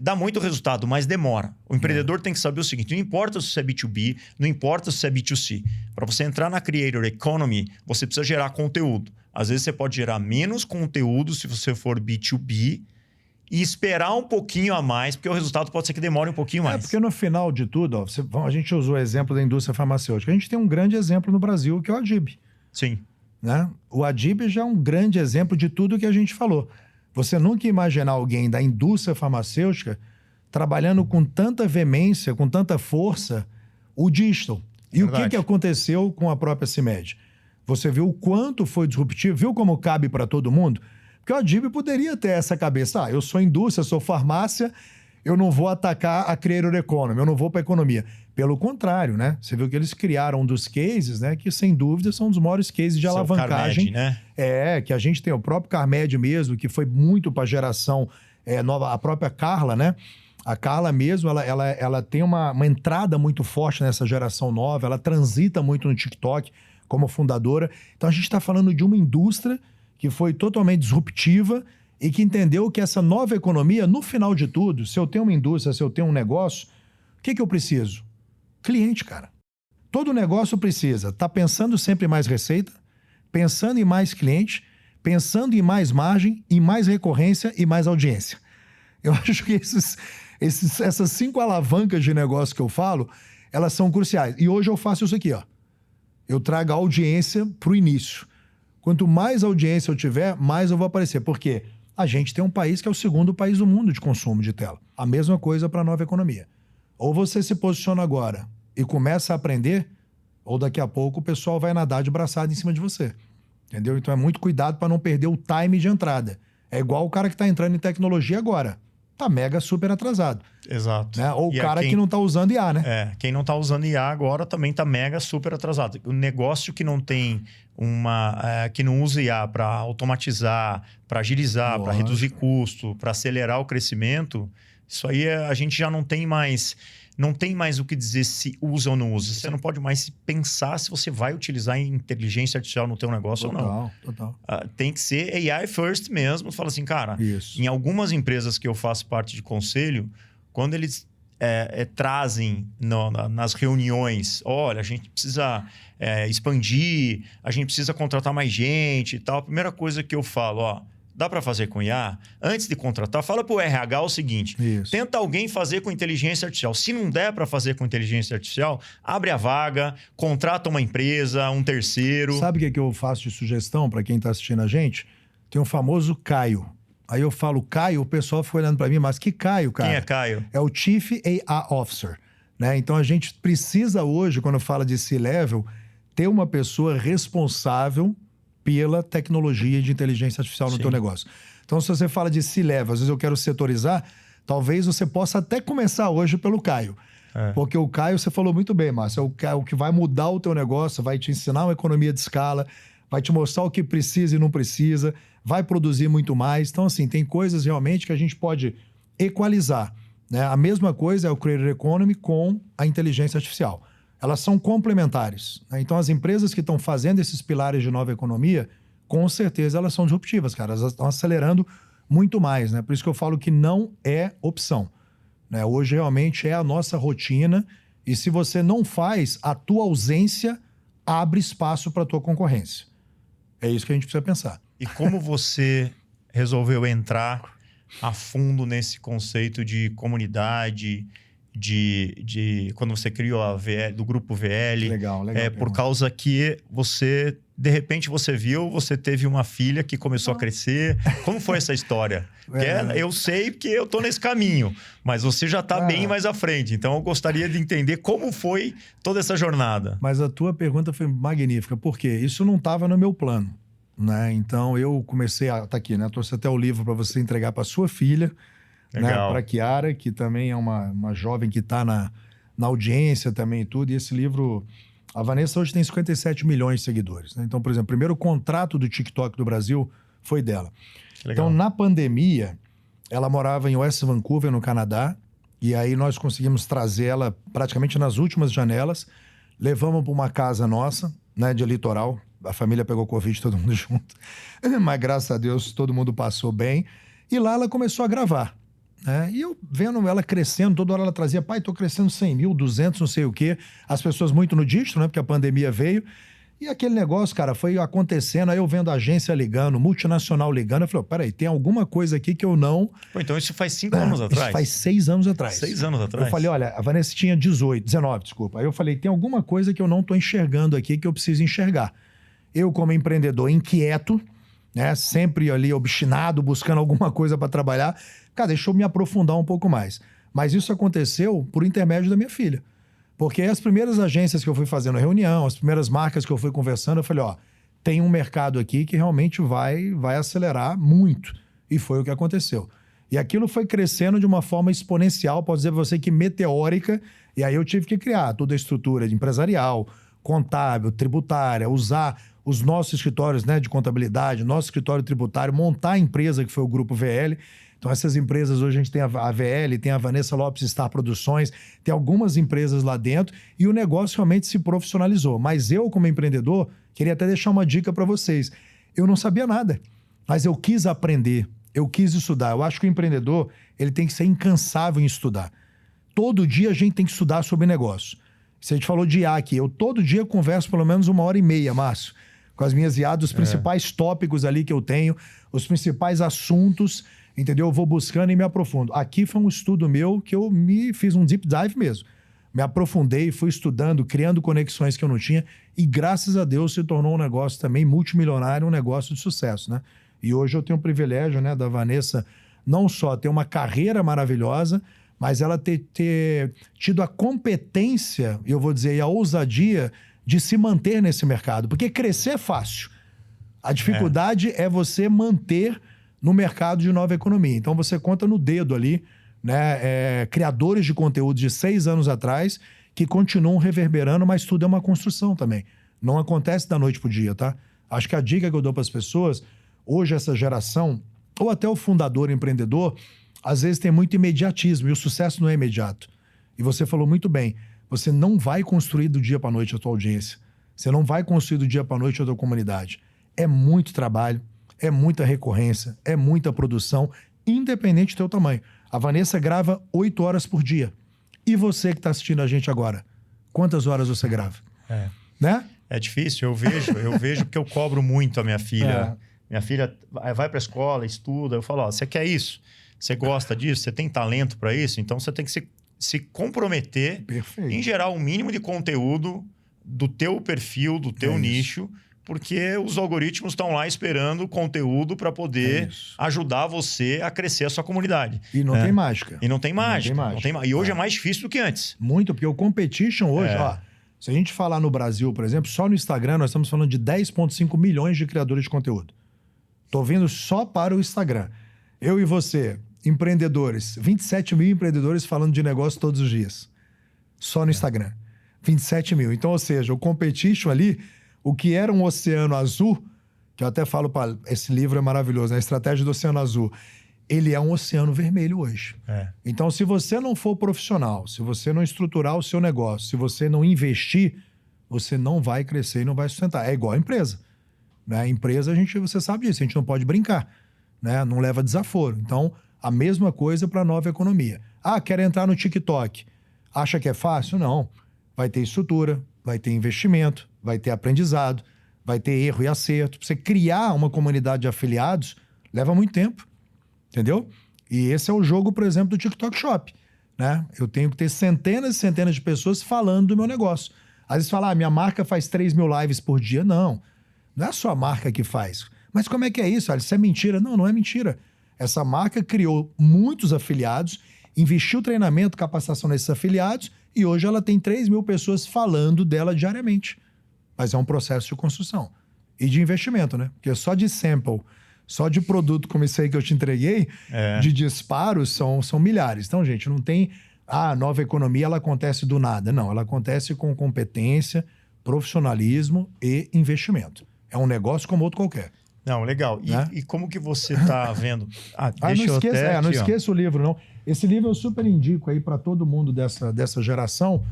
Speaker 2: dá muito resultado, mas demora. O empreendedor tem que saber o seguinte, não importa se é B2B, não importa se é B2C. Para você entrar na Creator Economy, você precisa gerar conteúdo. Às vezes você pode gerar menos conteúdo se você for B2B e esperar um pouquinho a mais, porque o resultado pode ser que demore um pouquinho mais.
Speaker 3: Porque no final de tudo, a gente usou o exemplo da indústria farmacêutica. A gente tem um grande exemplo no Brasil, que é o Adib.
Speaker 2: Sim.
Speaker 3: Né? O Adib já é um grande exemplo de tudo que a gente falou. Você nunca ia imaginar alguém da indústria farmacêutica trabalhando com tanta veemência, com tanta força, o digital. E o que aconteceu com a própria CIMED? Você viu o quanto foi disruptivo, viu como cabe para todo mundo? Porque o Adib poderia ter essa cabeça, eu sou indústria, sou farmácia, eu não vou atacar a Creator Economy, eu não vou para a economia. Pelo contrário, né? Você viu que eles criaram um dos cases, né? Que sem dúvida são um dos maiores cases de alavancagem.
Speaker 2: Carmed, né?
Speaker 3: Que a gente tem o próprio Carmed mesmo, que foi muito para a geração nova. A própria Carla, né? A Carla mesmo, ela tem uma entrada muito forte nessa geração nova, ela transita muito no TikTok como fundadora. Então a gente está falando de uma indústria que foi totalmente disruptiva e que entendeu que essa nova economia, no final de tudo, se eu tenho uma indústria, se eu tenho um negócio, o que eu preciso? Cliente, cara. Todo negócio precisa estar pensando sempre em mais receita, pensando em mais cliente, pensando em mais margem, em mais recorrência e mais audiência. Eu acho que essas 5 alavancas de negócio que eu falo, elas são cruciais. E hoje eu faço isso aqui, ó. Eu trago a audiência para o início. Quanto mais audiência eu tiver, mais eu vou aparecer. Por quê? A gente tem um país que é o segundo país do mundo de consumo de tela. A mesma coisa para a nova economia. Ou você se posiciona agora e começa a aprender, ou daqui a pouco o pessoal vai nadar de braçada em cima de você. Entendeu? Então é muito cuidado para não perder o time de entrada. É igual o cara que está entrando em tecnologia agora. Tá mega super atrasado.
Speaker 2: Exato.
Speaker 3: Né? Ou o cara que não está usando IA, né?
Speaker 2: Quem não está usando IA agora também tá mega super atrasado. O negócio que não tem que não usa IA para automatizar, para agilizar, para reduzir custo, para acelerar o crescimento, isso aí a gente já não tem mais o que dizer se usa ou não usa. Você não pode mais pensar se você vai utilizar inteligência artificial no teu negócio ou não.
Speaker 3: Total.
Speaker 2: Tem que ser AI first mesmo. Fala assim, cara, em algumas empresas que eu faço parte de conselho, quando eles trazem nas reuniões, olha, a gente precisa expandir, a gente precisa contratar mais gente e tal. A primeira coisa que eu falo, ó, dá para fazer com IA? Antes de contratar, fala para o RH o seguinte, tenta alguém fazer com inteligência artificial. Se não der para fazer com inteligência artificial, abre a vaga, contrata uma empresa, um terceiro.
Speaker 3: Sabe o que eu faço de sugestão para quem está assistindo a gente? Tem um famoso Caio. Aí eu falo Caio, o pessoal fica olhando para mim, mas que Caio, cara?
Speaker 2: Quem é Caio?
Speaker 3: É o Chief AI Officer. Né? Então a gente precisa hoje, quando fala de C-Level, ter uma pessoa responsável pela tecnologia de inteligência artificial no teu negócio. Então, se você fala de C-Level, às vezes eu quero setorizar, talvez você possa até começar hoje pelo Caio. Porque o Caio, você falou muito bem, Márcio, é o que vai mudar o teu negócio, vai te ensinar uma economia de escala, vai te mostrar o que precisa e não precisa, vai produzir muito mais. Então, assim, tem coisas realmente que a gente pode equalizar. Né? A mesma coisa é o Creator Economy com a inteligência artificial. Elas são complementares. Né? Então, as empresas que estão fazendo esses pilares de nova economia, com certeza elas são disruptivas, cara. Elas estão acelerando muito mais. Né? Por isso que eu falo que não é opção. Né? Hoje, realmente, é a nossa rotina. E se você não faz, a tua ausência abre espaço para a tua concorrência. É isso que a gente precisa pensar.
Speaker 2: E como você resolveu entrar a fundo nesse conceito de comunidade, de quando você criou a VL, do grupo VL.
Speaker 3: Legal.
Speaker 2: Por causa que você, de repente, você teve uma filha que começou a crescer. Como foi essa história? Eu sei que eu tô nesse caminho, mas você já tá bem mais à frente. Então, eu gostaria de entender como foi toda essa jornada.
Speaker 3: Mas a tua pergunta foi magnífica. Por quê? Isso não estava no meu plano, né? Então, eu comecei a... Tá aqui, né? Trouxe até o livro para você entregar para sua filha. Né, para Kiara, que também é uma jovem que está na audiência também e tudo. E esse livro... A Vanessa hoje tem 57 milhões de seguidores. Né? Então, por exemplo, o primeiro contrato do TikTok do Brasil foi dela. Então, na pandemia, ela morava em West Vancouver, no Canadá. E aí nós conseguimos trazer ela praticamente nas últimas janelas. Levamos para uma casa nossa, né, de litoral. A família pegou Covid, todo mundo junto. Mas, graças a Deus, todo mundo passou bem. E lá ela começou a gravar. E eu vendo ela crescendo, toda hora ela trazia, pai, tô crescendo 100 mil, 200, não sei o quê. As pessoas muito no distro, né? Porque a pandemia veio. E aquele negócio, cara, foi acontecendo. Aí eu vendo a agência ligando, multinacional ligando. Eu falei, peraí, tem alguma coisa aqui que eu não...
Speaker 2: Pô, então isso faz 5 anos atrás?
Speaker 3: Isso faz 6 anos atrás.
Speaker 2: 6 anos atrás?
Speaker 3: Eu falei, olha, a Vanessa tinha 19, desculpa. Aí eu falei, tem alguma coisa que eu não tô enxergando aqui que eu preciso enxergar. Eu, como empreendedor inquieto, né, sempre ali obstinado, buscando alguma coisa para trabalhar... Cara, deixa eu me aprofundar um pouco mais. Mas isso aconteceu por intermédio da minha filha. Porque as primeiras agências que eu fui fazendo reunião, as primeiras marcas que eu fui conversando, eu falei, ó, tem um mercado aqui que realmente vai acelerar muito. E foi o que aconteceu. E aquilo foi crescendo de uma forma exponencial, posso dizer pra você que meteórica, e aí eu tive que criar toda a estrutura de empresarial, contábil, tributária, usar os nossos escritórios, né, de contabilidade, nosso escritório tributário, montar a empresa que foi o Grupo VL. Então, essas empresas, hoje a gente tem a VL, tem a Vanessa Lopes Star Produções, tem algumas empresas lá dentro e o negócio realmente se profissionalizou. Mas eu, como empreendedor, queria até deixar uma dica para vocês. Eu não sabia nada, mas eu quis aprender, eu quis estudar. Eu acho que o empreendedor, ele tem que ser incansável em estudar. Todo dia a gente tem que estudar sobre negócio. Se a gente falou de IA aqui, eu todo dia converso pelo menos 1h30, Márcio, com as minhas IA, os principais tópicos ali que eu tenho, os principais assuntos... Entendeu? Eu vou buscando e me aprofundo. Aqui foi um estudo meu que eu fiz um deep dive mesmo. Me aprofundei, fui estudando, criando conexões que eu não tinha e, graças a Deus, se tornou um negócio também multimilionário, um negócio de sucesso, né? E hoje eu tenho o privilégio, né, da Vanessa não só ter uma carreira maravilhosa, mas ela ter tido a competência, eu vou dizer, e a ousadia de se manter nesse mercado. Porque crescer é fácil. A dificuldade é você manter no mercado de nova economia. Então, você conta no dedo ali, né, criadores de conteúdo de 6 anos atrás que continuam reverberando, mas tudo é uma construção também. Não acontece da noite pro dia, tá? Acho que a dica que eu dou para as pessoas, hoje essa geração, ou até o fundador empreendedor, às vezes tem muito imediatismo e o sucesso não é imediato. E você falou muito bem, você não vai construir do dia para noite a tua audiência. Você não vai construir do dia para noite a tua comunidade. É muito trabalho, é muita recorrência, é muita produção, independente do teu tamanho. A Vanessa grava 8 horas por dia. E você que está assistindo a gente agora, quantas horas você grava? Né?
Speaker 2: É difícil, eu vejo porque eu cobro muito a minha filha. Minha filha vai para a escola, estuda, eu falo, ó, você quer isso? Você gosta disso? Você tem talento para isso? Então você tem que se comprometer em gerar um mínimo de conteúdo do teu perfil, do teu nicho, porque os algoritmos estão lá esperando conteúdo para poder ajudar você a crescer a sua comunidade.
Speaker 3: E não tem mágica.
Speaker 2: E não tem mágica. E hoje é mais difícil do que antes.
Speaker 3: Muito, porque o competition hoje, ó, se a gente falar no Brasil, por exemplo, só no Instagram nós estamos falando de 10,5 milhões de criadores de conteúdo. Tô vindo só para o Instagram. Eu e você, empreendedores, 27 mil empreendedores falando de negócio todos os dias. Só no Instagram. 27 mil. Então, ou seja, o competition ali... O que era um oceano azul, que eu até falo, esse livro é maravilhoso, né? A Estratégia do Oceano Azul. Ele é um oceano vermelho hoje. Então, se você não for profissional, se você não estruturar o seu negócio, se você não investir, você não vai crescer e não vai sustentar. É igual a empresa. Né? A empresa, você sabe disso, a gente não pode brincar. Né? Não leva desaforo. Então, a mesma coisa para a nova economia. Ah, quer entrar no TikTok. Acha que é fácil? Não. Vai ter estrutura, vai ter investimento, vai ter aprendizado, vai ter erro e acerto. Pra você criar uma comunidade de afiliados, leva muito tempo, entendeu? E esse é o jogo, por exemplo, do TikTok Shop, né? Eu tenho que ter centenas e centenas de pessoas falando do meu negócio. Às vezes fala, minha marca faz 3 mil lives por dia. Não é a sua marca que faz. Mas como é que é isso? Isso é mentira. Não é mentira. Essa marca criou muitos afiliados, investiu treinamento, capacitação nesses afiliados e hoje ela tem 3 mil pessoas falando dela diariamente. Mas é um processo de construção e de investimento, né? Porque só de sample, só de produto como esse aí que eu te entreguei, de disparos são milhares. Então, gente, não tem... a nova economia, ela acontece do nada. Não, ela acontece com competência, profissionalismo e investimento. É um negócio como outro qualquer.
Speaker 2: Não, legal.
Speaker 3: Né?
Speaker 2: E como que você está vendo? Deixa
Speaker 3: não
Speaker 2: eu
Speaker 3: esqueça,
Speaker 2: até
Speaker 3: não
Speaker 2: aqui,
Speaker 3: esqueça o livro, não. Esse livro eu super indico aí para todo mundo dessa geração,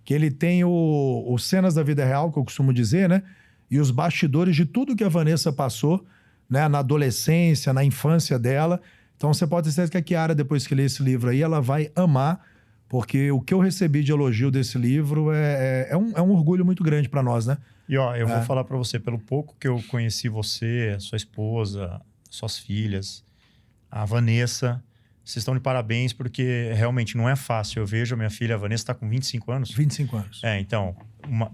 Speaker 3: que ele tem o cenas da vida real, que eu costumo dizer, né? E os bastidores de tudo que a Vanessa passou, né? Na adolescência, na infância dela. Então você pode ter certeza que a Kiara, depois que ler esse livro aí, ela vai amar, porque o que eu recebi de elogio desse livro é um orgulho muito grande para nós, né?
Speaker 2: E ó, eu vou falar para você, pelo pouco que eu conheci você, sua esposa, suas filhas, a Vanessa, vocês estão de parabéns, porque realmente não é fácil. Eu vejo a minha filha, a Vanessa, está com 25 anos.
Speaker 3: 25 anos.
Speaker 2: Então,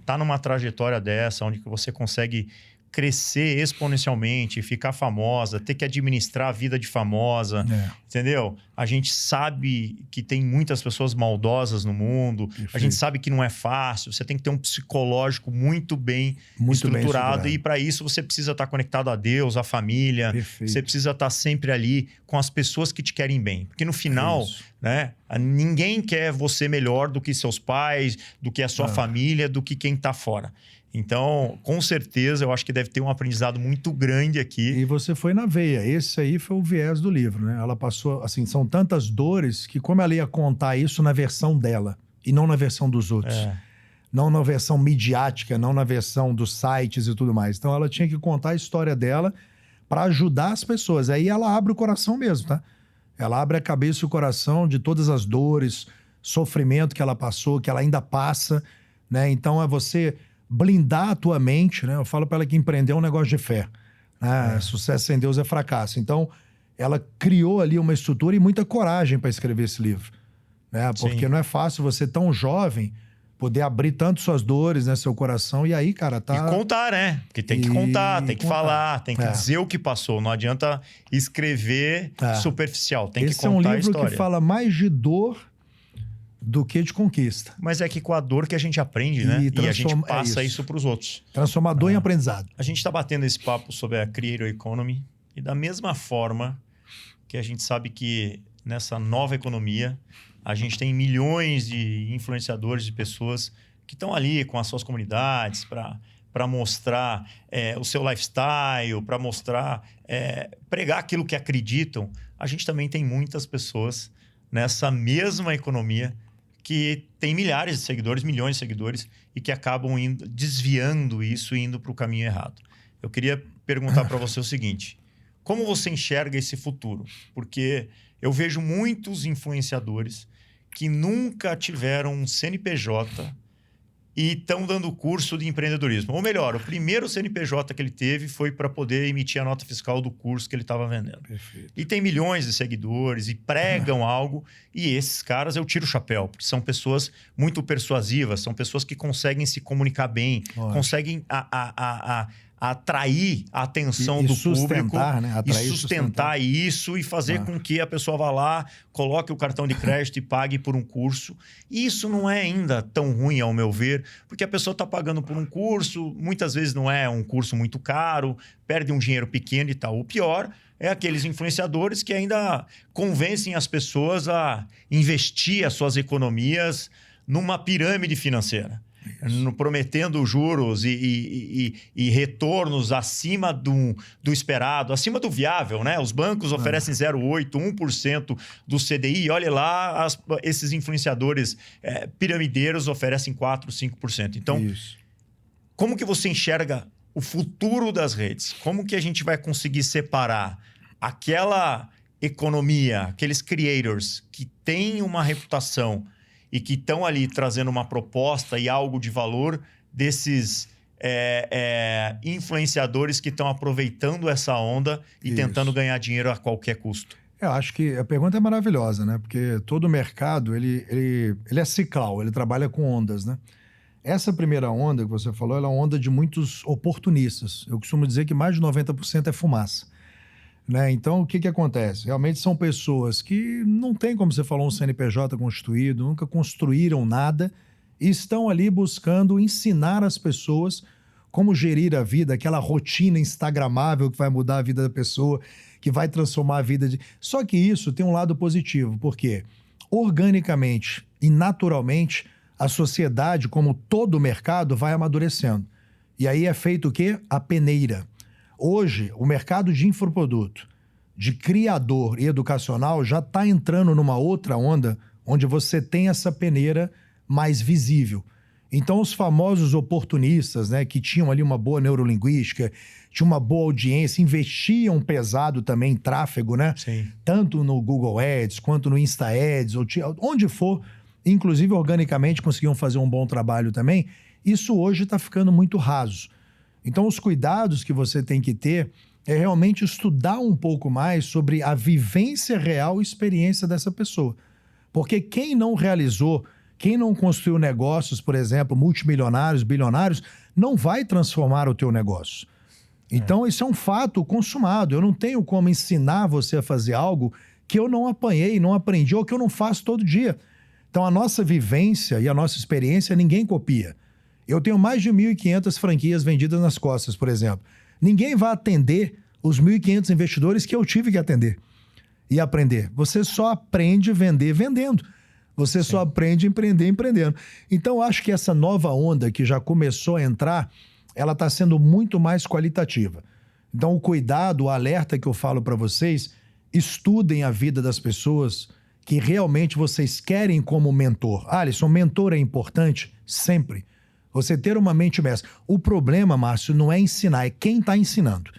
Speaker 2: tá numa trajetória dessa, onde você consegue crescer exponencialmente, ficar famosa, ter que administrar a vida de famosa, entendeu? A gente sabe que tem muitas pessoas maldosas no mundo, a gente sabe que não é fácil, você tem que ter um psicológico muito bem estruturado e para isso você precisa estar conectado a Deus, à família, você precisa estar sempre ali com as pessoas que te querem bem, porque no final, né, ninguém quer você melhor do que seus pais, do que a sua família, do que quem está fora. Então, com certeza, eu acho que deve ter um aprendizado muito grande aqui.
Speaker 3: E você foi na veia. Esse aí foi o viés do livro, né? Ela passou, assim, são tantas dores que como ela ia contar isso na versão dela e não na versão dos outros. Não na versão midiática, não na versão dos sites e tudo mais. Então, ela tinha que contar a história dela para ajudar as pessoas. Aí ela abre o coração mesmo, tá? Ela abre a cabeça e o coração de todas as dores, sofrimento que ela passou, que ela ainda passa, né? Então, é você... blindar a tua mente, né? Eu falo para ela que empreender é um negócio de fé. Né? Sucesso sem Deus é fracasso. Então, ela criou ali uma estrutura e muita coragem para escrever esse livro. Né? Porque não é fácil você, tão jovem, poder abrir tanto suas dores, né? Seu coração. E aí, cara, tá...
Speaker 2: E contar, né? Porque tem que contar, tem que falar, tem que dizer o que passou. Não adianta escrever superficial, tem que contar a história. Esse é um livro que fala
Speaker 3: mais de dor do que de conquista.
Speaker 2: Mas é que com a dor que a gente aprende, né? E a gente passa isso para os outros.
Speaker 3: Transformar dor em aprendizado.
Speaker 2: A gente está batendo esse papo sobre a Creator Economy e da mesma forma que a gente sabe que nessa nova economia a gente tem milhões de influenciadores, de pessoas que estão ali com as suas comunidades para mostrar o seu lifestyle, para mostrar, pregar aquilo que acreditam. A gente também tem muitas pessoas nessa mesma economia que tem milhares de seguidores, milhões de seguidores, e que acabam desviando isso e indo para o caminho errado. Eu queria perguntar para você o seguinte: como você enxerga esse futuro? Porque eu vejo muitos influenciadores que nunca tiveram um CNPJ e estão dando curso de empreendedorismo. Ou melhor, o primeiro CNPJ que ele teve foi para poder emitir a nota fiscal do curso que ele estava vendendo.
Speaker 3: Perfeito.
Speaker 2: E tem milhões de seguidores e pregam algo. E esses caras eu tiro o chapéu, porque são pessoas muito persuasivas, são pessoas que conseguem se comunicar bem, conseguem atrair a atenção do público,
Speaker 3: né?
Speaker 2: Atrair, e sustentar isso e fazer com que a pessoa vá lá, coloque o cartão de crédito e pague por um curso. E isso não é ainda tão ruim, ao meu ver, porque a pessoa está pagando por um curso, muitas vezes não é um curso muito caro, perde um dinheiro pequeno e tal. O pior é aqueles influenciadores que ainda convencem as pessoas a investir as suas economias numa pirâmide financeira. Prometendo juros e retornos acima do esperado, acima do viável, né? Os bancos oferecem 0,8%, 1% do CDI. Olha lá, esses influenciadores piramideiros oferecem 4%, 5%. Então, como que você enxerga o futuro das redes? Como que a gente vai conseguir separar aquela economia, aqueles creators que têm uma reputação e que estão ali trazendo uma proposta e algo de valor desses influenciadores que estão aproveitando essa onda e tentando ganhar dinheiro a qualquer custo?
Speaker 3: Eu acho que a pergunta é maravilhosa, né? Porque todo mercado, ele é ciclau, ele trabalha com ondas, né? Essa primeira onda que você falou, ela é uma onda de muitos oportunistas. Eu costumo dizer que mais de 90% é fumaça, né? Então, o que que acontece? Realmente são pessoas que não têm, como você falou, um CNPJ constituído, nunca construíram nada e estão ali buscando ensinar as pessoas como gerir a vida, aquela rotina instagramável que vai mudar a vida da pessoa, que vai transformar a vida de... Só que isso tem um lado positivo, porque organicamente e naturalmente a sociedade, como todo o mercado, vai amadurecendo. E aí é feito o quê? A peneira. Hoje, o mercado de infoproduto, de criador e educacional, já está entrando numa outra onda onde você tem essa peneira mais visível. Então, os famosos oportunistas, né, que tinham ali uma boa neurolinguística, tinham uma boa audiência, investiam pesado também em tráfego, né?
Speaker 2: Sim.
Speaker 3: Tanto no Google Ads, quanto no Insta Ads, onde for, inclusive organicamente conseguiam fazer um bom trabalho também. Isso hoje está ficando muito raso. Então, os cuidados que você tem que ter é realmente estudar um pouco mais sobre a vivência real e experiência dessa pessoa. Porque quem não realizou, quem não construiu negócios, por exemplo, multimilionários, bilionários, não vai transformar o teu negócio. Então, isso é um fato consumado. Eu não tenho como ensinar você a fazer algo que eu não apanhei, não aprendi, ou que eu não faço todo dia. Então, a nossa vivência e a nossa experiência, ninguém copia. Eu tenho mais de 1.500 franquias vendidas nas costas, por exemplo. Ninguém vai atender os 1.500 investidores que eu tive que atender e aprender. Você só aprende a vender vendendo. Você só aprende a empreender empreendendo. Então, eu acho que essa nova onda que já começou a entrar, ela está sendo muito mais qualitativa. Então, o cuidado, o alerta que eu falo para vocês, estudem a vida das pessoas que realmente vocês querem como mentor. Alisson, mentor é importante? Sempre. Você ter uma mente mestra. O problema, Márcio, não é ensinar, é quem está ensinando.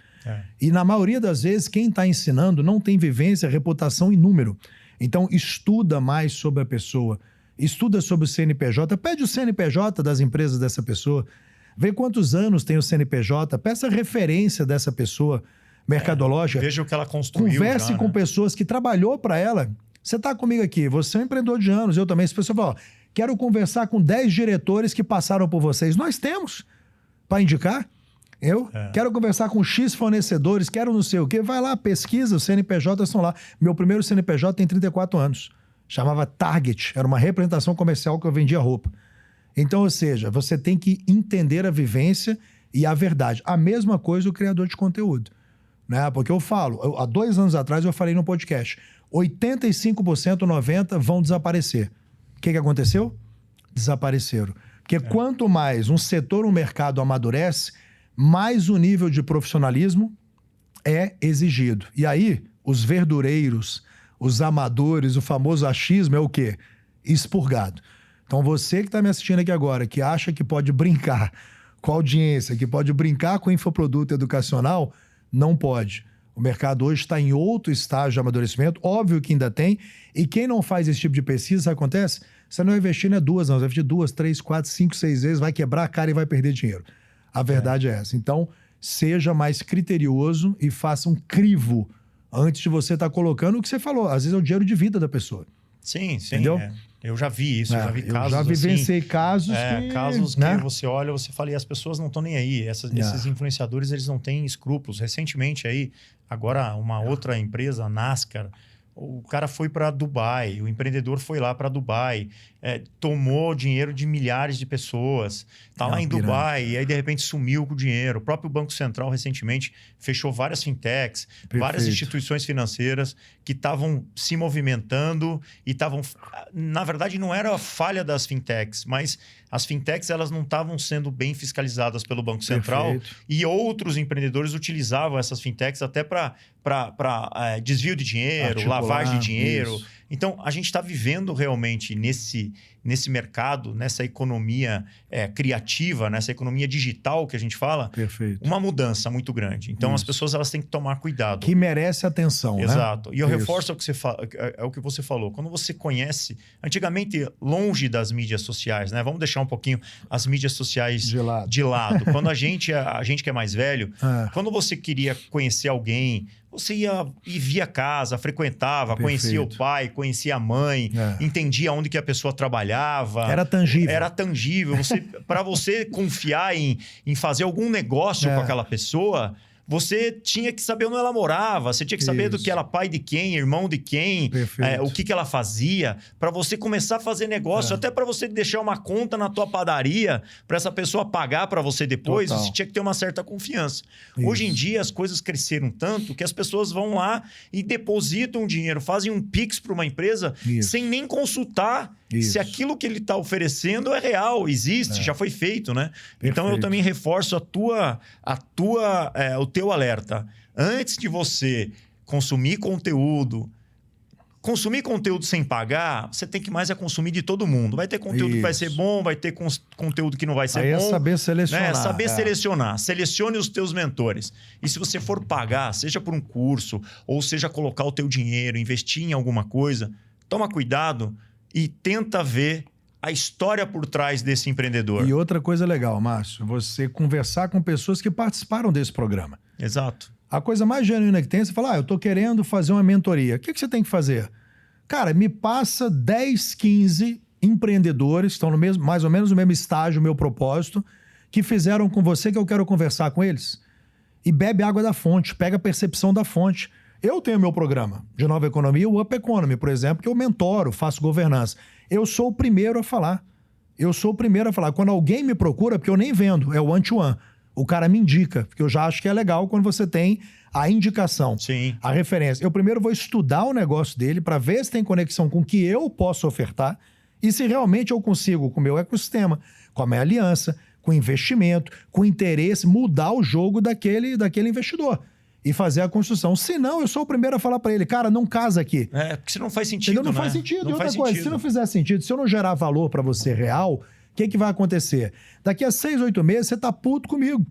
Speaker 3: E na maioria das vezes, quem está ensinando não tem vivência, reputação e número. Então, estuda mais sobre a pessoa, estuda sobre o CNPJ, pede o CNPJ das empresas dessa pessoa, vê quantos anos tem o CNPJ, peça a referência dessa pessoa mercadológica.
Speaker 2: Veja o que ela construiu.
Speaker 3: Converse
Speaker 2: já,
Speaker 3: com pessoas que trabalhou para ela. Você está comigo aqui, você é um empreendedor de anos, eu também. Essa pessoa fala, ó, quero conversar com 10 diretores que passaram por vocês. Nós temos para indicar. Eu quero conversar com X fornecedores, quero não sei o quê. Vai lá, pesquisa, os CNPJ estão lá. Meu primeiro CNPJ tem 34 anos. Chamava Target, era uma representação comercial que eu vendia roupa. Então, ou seja, você tem que entender a vivência e a verdade. A mesma coisa o criador de conteúdo. Né? Porque eu falo, há 2 anos atrás eu falei no podcast, 85%, 90% vão desaparecer. O que aconteceu? Desapareceram. Porque quanto mais um setor, um mercado amadurece, mais o nível de profissionalismo é exigido. E aí, os verdureiros, os amadores, o famoso achismo é o quê? Expurgado. Então, você que está me assistindo aqui agora, que acha que pode brincar com a audiência, que pode brincar com o infoproduto educacional, não pode. O mercado hoje está em outro estágio de amadurecimento, óbvio que ainda tem, e quem não faz esse tipo de pesquisa, sabe o que acontece? Você não vai investir não é 2, não, você vai investir 2, 3, 4, 5, 6 vezes, vai quebrar a cara e vai perder dinheiro. A verdade é essa. Então, seja mais criterioso e faça um crivo antes de você estar colocando o que você falou. Às vezes é o dinheiro de vida da pessoa.
Speaker 2: Sim.
Speaker 3: Entendeu?
Speaker 2: Eu já vi isso, eu já vi casos
Speaker 3: eu já vivenciei
Speaker 2: assim,
Speaker 3: casos
Speaker 2: que você olha, você fala, e as pessoas não estão nem aí. Esses influenciadores, eles não têm escrúpulos. Recentemente aí, agora uma outra empresa, a NASCAR, o cara foi para Dubai, o empreendedor foi lá para Dubai, tomou dinheiro de milhares de pessoas, tá lá em Dubai, e aí de repente sumiu com o dinheiro. O próprio Banco Central recentemente fechou várias fintechs, várias instituições financeiras que estavam se movimentando e estavam... Na verdade, não era a falha das fintechs, mas as fintechs elas não estavam sendo bem fiscalizadas pelo Banco Central e outros empreendedores utilizavam essas fintechs até para desvio de dinheiro, lavagem de dinheiro. Isso. Então, a gente está vivendo realmente nesse mercado, nessa economia criativa, nessa economia digital que a gente fala, uma mudança muito grande. Então, as pessoas elas têm que tomar cuidado.
Speaker 3: Que merece atenção,
Speaker 2: Exato.
Speaker 3: Né?
Speaker 2: E eu reforço o que você o que você falou. Quando você conhece, antigamente, longe das mídias sociais, né? Vamos deixar um pouquinho as mídias sociais de lado. Quando a gente que é mais velho, quando você queria conhecer alguém, Você ia e via a casa, frequentava, conhecia o pai, conhecia a mãe, entendia onde que a pessoa trabalhava.
Speaker 3: Era tangível.
Speaker 2: Era tangível. Para você confiar em fazer algum negócio com aquela pessoa, você tinha que saber onde ela morava, você tinha que saber do que ela pai de quem, irmão de quem, o que ela fazia, para você começar a fazer negócio, até para você deixar uma conta na tua padaria, para essa pessoa pagar para você depois, você tinha que ter uma certa confiança. Isso. Hoje em dia as coisas cresceram tanto que as pessoas vão lá e depositam dinheiro, fazem um Pix para uma empresa sem nem consultar se aquilo que ele está oferecendo é real, existe, já foi feito, né? Então eu também reforço o teu alerta. Antes de você consumir conteúdo sem pagar, você tem que mais consumir de todo mundo. Vai ter conteúdo que vai ser bom, vai ter conteúdo que não vai ser bom.
Speaker 3: É saber selecionar.
Speaker 2: Né? Saber selecionar. Selecione os teus mentores. E se você for pagar, seja por um curso, ou seja colocar o teu dinheiro, investir em alguma coisa, toma cuidado e tenta ver a história por trás desse empreendedor.
Speaker 3: E outra coisa legal, Márcio, você conversar com pessoas que participaram desse programa.
Speaker 2: Exato.
Speaker 3: A coisa mais genuína que tem é você falar, eu tô querendo fazer uma mentoria. O que você tem que fazer? Cara, me passa 10, 15 empreendedores, que estão no mesmo, mais ou menos no mesmo estágio, meu propósito, que fizeram com você que eu quero conversar com eles. E bebe água da fonte, pega a percepção da fonte. Eu tenho meu programa de nova economia, o Up Economy, por exemplo, que eu mentoro, faço governança. Eu sou o primeiro a falar. Quando alguém me procura, porque eu nem vendo, é o one-to-one. O cara me indica, porque eu já acho que é legal quando você tem a indicação, a referência. Eu primeiro vou estudar o negócio dele para ver se tem conexão com o que eu posso ofertar e se realmente eu consigo, com o meu ecossistema, com a minha aliança, com investimento, com interesse, mudar o jogo daquele investidor. E fazer a construção. Se não, eu sou o primeiro a falar para ele, cara, não casa aqui.
Speaker 2: Porque senão não faz sentido,
Speaker 3: não faz sentido. E outra coisa, se não fizer sentido, se eu não gerar valor para você real, o que vai acontecer? Daqui a 6, 8 meses, você tá puto comigo.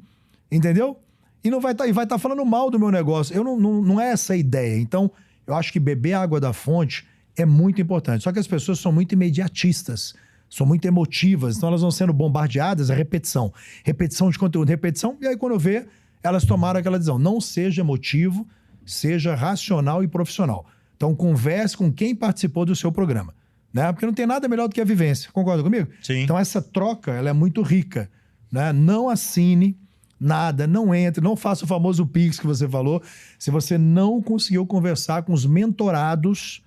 Speaker 3: Entendeu? E vai estar falando mal do meu negócio. Não é essa a ideia. Então, eu acho que beber água da fonte é muito importante. Só que as pessoas são muito imediatistas, são muito emotivas, então elas vão sendo bombardeadas a repetição. Repetição de conteúdo, repetição, e aí quando eu ver, elas tomaram aquela decisão. Não seja emotivo, seja racional e profissional. Então, converse com quem participou do seu programa. Né? Porque não tem nada melhor do que a vivência. Concorda comigo?
Speaker 2: Sim.
Speaker 3: Então, essa troca ela é muito rica. Né? Não assine nada, não entre, não faça o famoso Pix que você falou, se você não conseguiu conversar com os mentorados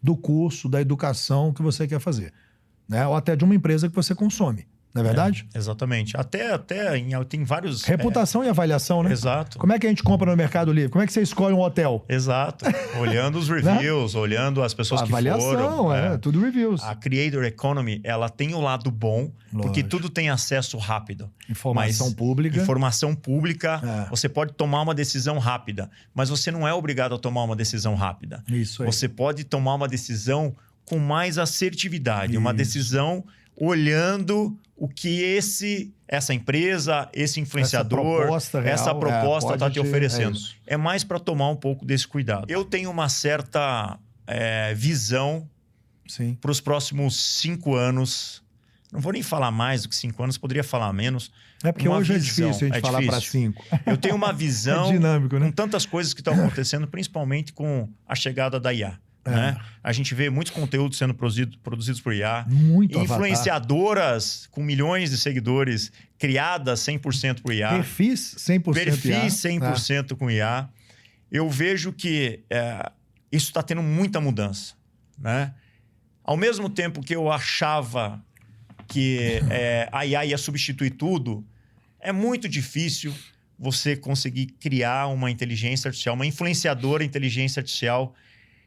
Speaker 3: do curso, da educação que você quer fazer. Né? Ou até de uma empresa que você consome. Não é verdade?
Speaker 2: Exatamente. Tem vários...
Speaker 3: Reputação e avaliação, né?
Speaker 2: Exato.
Speaker 3: Como é que a gente compra no Mercado Livre? Como é que você escolhe um hotel?
Speaker 2: Exato. Olhando os reviews, olhando as pessoas que foram.
Speaker 3: Avaliação, tudo reviews.
Speaker 2: A Creator Economy, ela tem o lado bom, porque tudo tem acesso rápido.
Speaker 3: Informação pública.
Speaker 2: Você pode tomar uma decisão rápida, mas você não é obrigado a tomar uma decisão rápida.
Speaker 3: Isso aí.
Speaker 2: Você pode tomar uma decisão com mais assertividade, uma decisão olhando o que essa empresa, esse influenciador, essa proposta está te oferecendo. É mais para tomar um pouco desse cuidado. Eu tenho uma certa visão para os próximos 5 anos. Não vou nem falar mais do que 5 anos, poderia falar menos.
Speaker 3: É porque hoje é difícil a gente falar para 5.
Speaker 2: Eu tenho uma visão
Speaker 3: dinâmico, né?
Speaker 2: com tantas coisas que estão acontecendo, principalmente com a chegada da IA. Né? A gente vê muitos conteúdos sendo produzidos por IA.
Speaker 3: Muito
Speaker 2: influenciadoras com milhões de seguidores criadas 100% por IA.
Speaker 3: Perfis 100%
Speaker 2: Perfis 100% com IA. Eu vejo que isso está tendo muita mudança. Né? Ao mesmo tempo que eu achava que a IA ia substituir tudo, é muito difícil você conseguir criar uma inteligência artificial, uma influenciadora inteligência artificial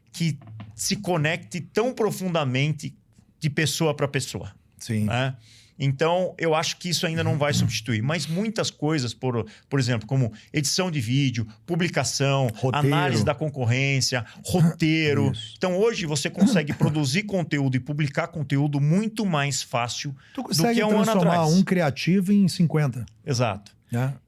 Speaker 2: que se conecte tão profundamente de pessoa para pessoa.
Speaker 3: Sim.
Speaker 2: Né? Então, eu acho que isso ainda não vai substituir. Mas muitas coisas, por exemplo, como edição de vídeo, publicação,
Speaker 3: roteiro,
Speaker 2: análise da concorrência, roteiro.
Speaker 3: Isso.
Speaker 2: Então, hoje você consegue produzir conteúdo e publicar conteúdo muito mais fácil do que há um ano atrás.
Speaker 3: Tu consegue transformar um criativo em 50.
Speaker 2: Exato.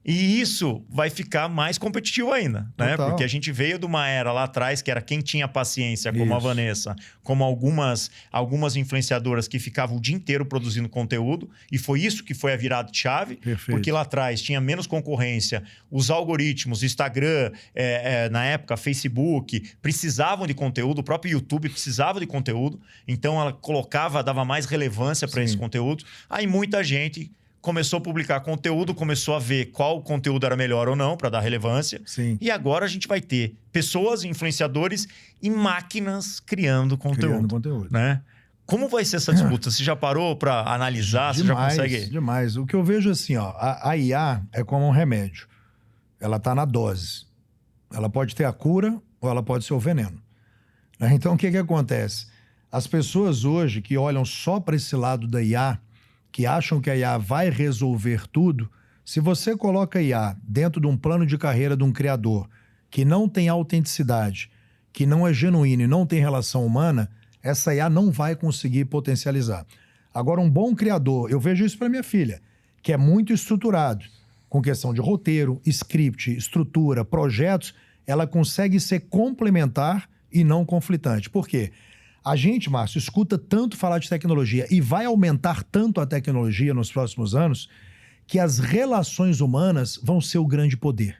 Speaker 2: E isso vai ficar mais competitivo ainda, né?
Speaker 3: Total.
Speaker 2: Porque a gente veio de uma era lá atrás que era quem tinha paciência, como a Vanessa, como algumas influenciadoras que ficavam o dia inteiro produzindo conteúdo, e foi isso que foi a virada de chave.
Speaker 3: Perfeito.
Speaker 2: Porque lá atrás tinha menos concorrência, os algoritmos, Instagram, na época, Facebook, precisavam de conteúdo, o próprio YouTube precisava de conteúdo, então ela dava mais relevância para esse conteúdo. Aí muita gente começou a publicar conteúdo, começou a ver qual conteúdo era melhor ou não para dar relevância.
Speaker 3: Sim.
Speaker 2: E agora a gente vai ter pessoas, influenciadores e máquinas criando conteúdo. Né? Como vai ser essa disputa? Você já parou para analisar?
Speaker 3: Demais,
Speaker 2: você já consegue?
Speaker 3: Demais. O que eu vejo assim, ó, a IA é como um remédio. Ela está na dose. Ela pode ter a cura ou ela pode ser o veneno. Então, o que acontece? As pessoas hoje que olham só para esse lado da IA, que acham que a IA vai resolver tudo, se você coloca a IA dentro de um plano de carreira de um criador que não tem autenticidade, que não é genuíno e não tem relação humana, essa IA não vai conseguir potencializar. Agora, um bom criador, eu vejo isso para minha filha, que é muito estruturado, com questão de roteiro, script, estrutura, projetos, ela consegue ser complementar e não conflitante. Por quê? A gente, Márcio, escuta tanto falar de tecnologia e vai aumentar tanto a tecnologia nos próximos anos que as relações humanas vão ser o grande poder.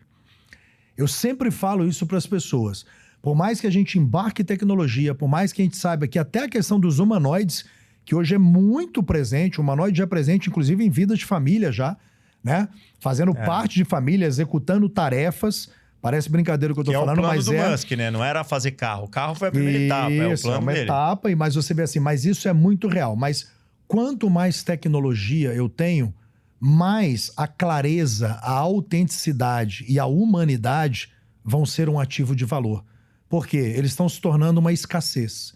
Speaker 3: Eu sempre falo isso para as pessoas. Por mais que a gente embarque em tecnologia, por mais que a gente saiba que até a questão dos humanoides, que hoje é muito presente, o humanoide é presente inclusive em vida de família já, né? Fazendo parte de família, executando tarefas. Parece brincadeira o que eu tô falando, mas
Speaker 2: é o plano do Musk, né? Não era fazer carro. O carro foi a primeira etapa, é o plano
Speaker 3: uma
Speaker 2: dele.
Speaker 3: etapa, mas você vê assim, mas isso é muito real. Mas quanto mais tecnologia eu tenho, mais a clareza, a autenticidade e a humanidade vão ser um ativo de valor. Por quê? Eles estão se tornando uma escassez.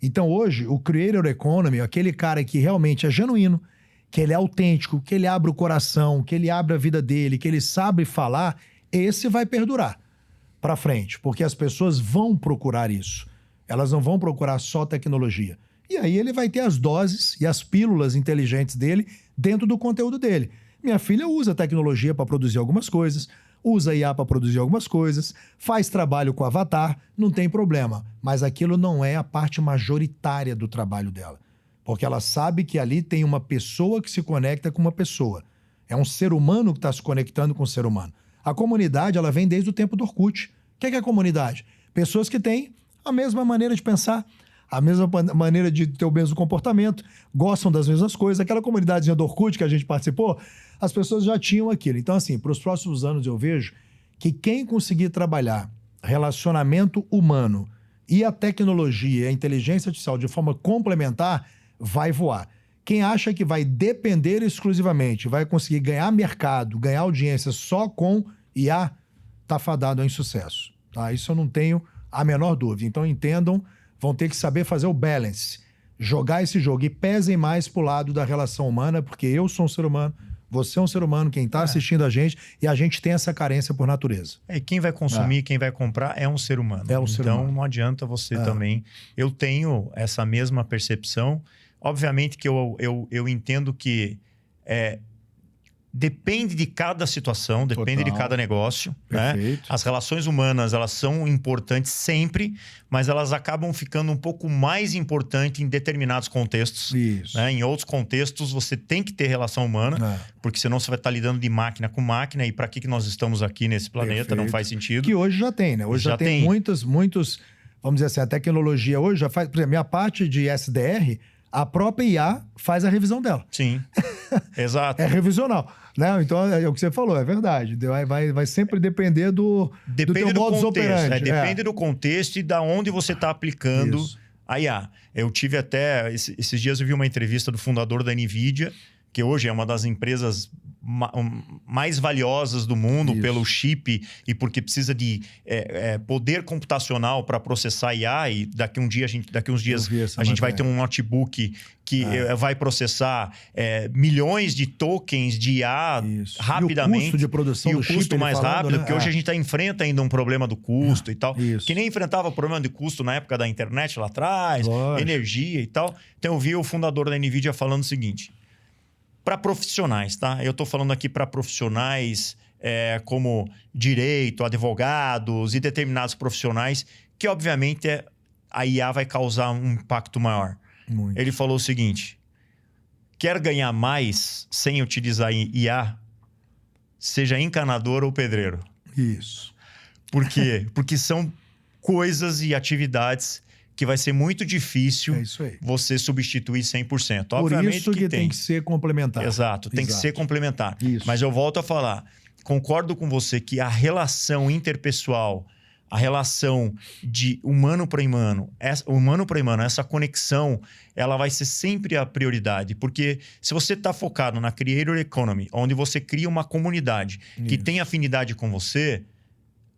Speaker 3: Então hoje, o Creator Economy, aquele cara que realmente é genuíno, que ele é autêntico, que ele abre o coração, que ele abre a vida dele, que ele sabe falar, esse vai perdurar para frente, porque as pessoas vão procurar isso. Elas não vão procurar só tecnologia. E aí ele vai ter as doses e as pílulas inteligentes dele dentro do conteúdo dele. Minha filha usa tecnologia para produzir algumas coisas, usa IA para produzir algumas coisas, faz trabalho com avatar, não tem problema. Mas aquilo não é a parte majoritária do trabalho dela. Porque ela sabe que ali tem uma pessoa que se conecta com uma pessoa. É um ser humano que está se conectando com um ser humano. A comunidade, ela vem desde o tempo do Orkut. O que é a comunidade? Pessoas que têm a mesma maneira de pensar, a mesma maneira de ter o mesmo comportamento, gostam das mesmas coisas. Aquela comunidadezinha do Orkut que a gente participou, as pessoas já tinham aquilo. Então, assim, para os próximos anos eu vejo que quem conseguir trabalhar relacionamento humano e a tecnologia, a inteligência artificial de forma complementar, vai voar. Quem acha que vai depender exclusivamente, vai conseguir ganhar mercado, ganhar audiência só com IA, tá fadado a insucesso. Tá? Isso eu não tenho a menor dúvida. Então entendam, vão ter que saber fazer o balance, jogar esse jogo e pesem mais pro lado da relação humana, porque eu sou um ser humano, você é um ser humano, quem está assistindo a gente, e a gente tem essa carência por natureza.
Speaker 2: E quem vai consumir, quem vai comprar é um ser humano.
Speaker 3: É um ser humano.
Speaker 2: Então não adianta você também. Eu tenho essa mesma percepção. Obviamente que eu entendo que depende de cada situação, depende de cada negócio. Né? As relações humanas, elas são importantes sempre, mas elas acabam ficando um pouco mais importantes em determinados contextos.
Speaker 3: Isso.
Speaker 2: Né? Em outros contextos, você tem que ter relação humana, porque senão você vai estar lidando de máquina com máquina, e para que nós estamos aqui nesse planeta? Não faz sentido.
Speaker 3: Que hoje já tem, né? Hoje já tem muitos, vamos dizer assim, a tecnologia hoje já faz... Por exemplo, minha parte de SDR, a própria IA faz a revisão dela.
Speaker 2: Sim, exato.
Speaker 3: É revisional. Né? Então, é o que você falou, é verdade. Vai sempre depender do teu modus operandi.
Speaker 2: Depende do contexto e da onde você está aplicando a IA. Eu tive até... Esses dias eu vi uma entrevista do fundador da NVIDIA, que hoje é uma das empresas mais valiosas do mundo pelo chip e porque precisa de poder computacional para processar IA, e daqui uns dias a gente vai ter um notebook que vai processar milhões de tokens de IA rapidamente.
Speaker 3: E o custo de produção do chip,
Speaker 2: custo mais rápido, porque hoje a gente enfrenta ainda um problema do custo e tal. Que nem enfrentava o problema de custo na época da internet lá atrás, energia e tal. Então eu vi o fundador da NVIDIA falando o seguinte: para profissionais, tá? Eu estou falando aqui para profissionais como direito, advogados e determinados profissionais que, obviamente, a IA vai causar um impacto maior.
Speaker 3: Muito.
Speaker 2: Ele falou o seguinte: quer ganhar mais sem utilizar IA? Seja encanador ou pedreiro.
Speaker 3: Isso.
Speaker 2: Por quê? Porque são coisas e atividades que vai ser muito difícil você substituir 100%.
Speaker 3: Por
Speaker 2: Obviamente
Speaker 3: isso que tem que ser complementar.
Speaker 2: Exato, tem que ser complementar.
Speaker 3: Isso.
Speaker 2: Mas eu volto a falar, concordo com você que a relação interpessoal, a relação de humano para humano, essa conexão, ela vai ser sempre a prioridade. Porque se você está focado na Creator Economy, onde você cria uma comunidade que tem afinidade com você,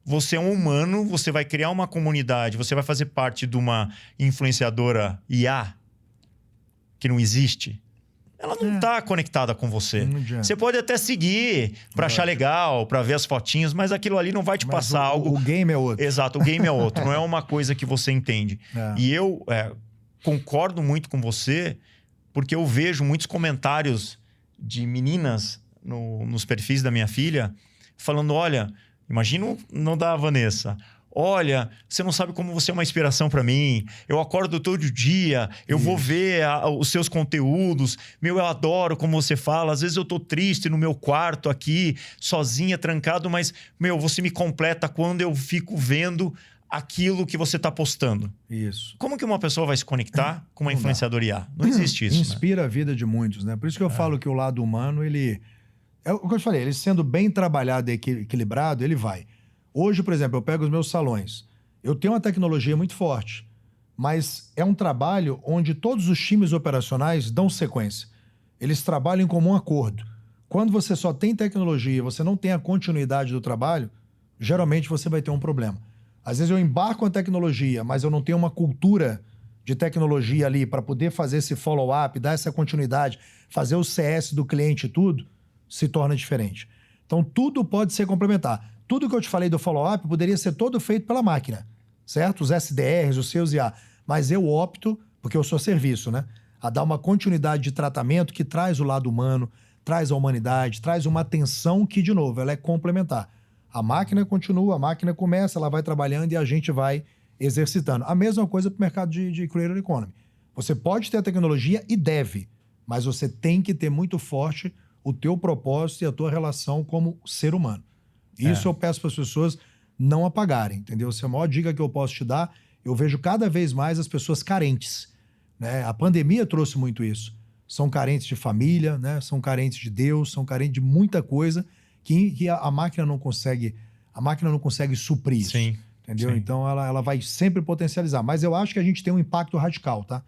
Speaker 2: você é um humano, você vai criar uma comunidade, você vai fazer parte de uma influenciadora IA que não existe. Ela não está conectada com você. Você pode até seguir para achar legal, para ver as fotinhas, mas aquilo ali não vai te passar algo...
Speaker 3: O game é outro.
Speaker 2: Exato, o game é outro. Não é uma coisa que você entende. E eu concordo muito com você, porque eu vejo muitos comentários de meninas nos perfis da minha filha falando, olha, imagina no da Vanessa... Olha, você não sabe como você é uma inspiração para mim. Eu acordo todo dia, eu vou ver os seus conteúdos. Eu adoro como você fala. Às vezes eu tô triste no meu quarto aqui, sozinha, trancado, mas, você me completa quando eu fico vendo aquilo que você tá postando.
Speaker 3: Isso.
Speaker 2: Como que uma pessoa vai se conectar com uma influenciadora IA? Não existe isso.
Speaker 3: Inspira a vida de muitos, né? Por isso que eu falo que o lado humano, ele... É o que eu te falei, ele sendo bem trabalhado e equilibrado, ele vai. Hoje, por exemplo, eu pego os meus salões. Eu tenho uma tecnologia muito forte, mas é um trabalho onde todos os times operacionais dão sequência. Eles trabalham em comum acordo. Quando você só tem tecnologia, você não tem a continuidade do trabalho, geralmente você vai ter um problema. Às vezes eu embarco a tecnologia, mas eu não tenho uma cultura de tecnologia ali para poder fazer esse follow-up, dar essa continuidade, fazer o CS do cliente e tudo, se torna diferente. Então, tudo pode ser complementar. Tudo que eu te falei do follow-up poderia ser todo feito pela máquina, certo? Os SDRs, os seus IA. Mas eu opto, porque eu sou serviço, né? A dar uma continuidade de tratamento que traz o lado humano, traz a humanidade, traz uma atenção que, de novo, ela é complementar. A máquina continua, a máquina começa, ela vai trabalhando e a gente vai exercitando. A mesma coisa para o mercado de Creator Economy. Você pode ter a tecnologia e deve, mas você tem que ter muito forte o teu propósito e a tua relação como ser humano. Isso eu peço para as pessoas não apagarem, entendeu? Essa é a maior dica que eu posso te dar. Eu vejo cada vez mais as pessoas carentes, né? A pandemia trouxe muito isso. São carentes de família, né? São carentes de Deus, são carentes de muita coisa que a máquina não consegue, suprir isso.
Speaker 2: Sim,
Speaker 3: entendeu?
Speaker 2: Sim.
Speaker 3: Então ela vai sempre potencializar. Mas eu acho que a gente tem um impacto radical, tá?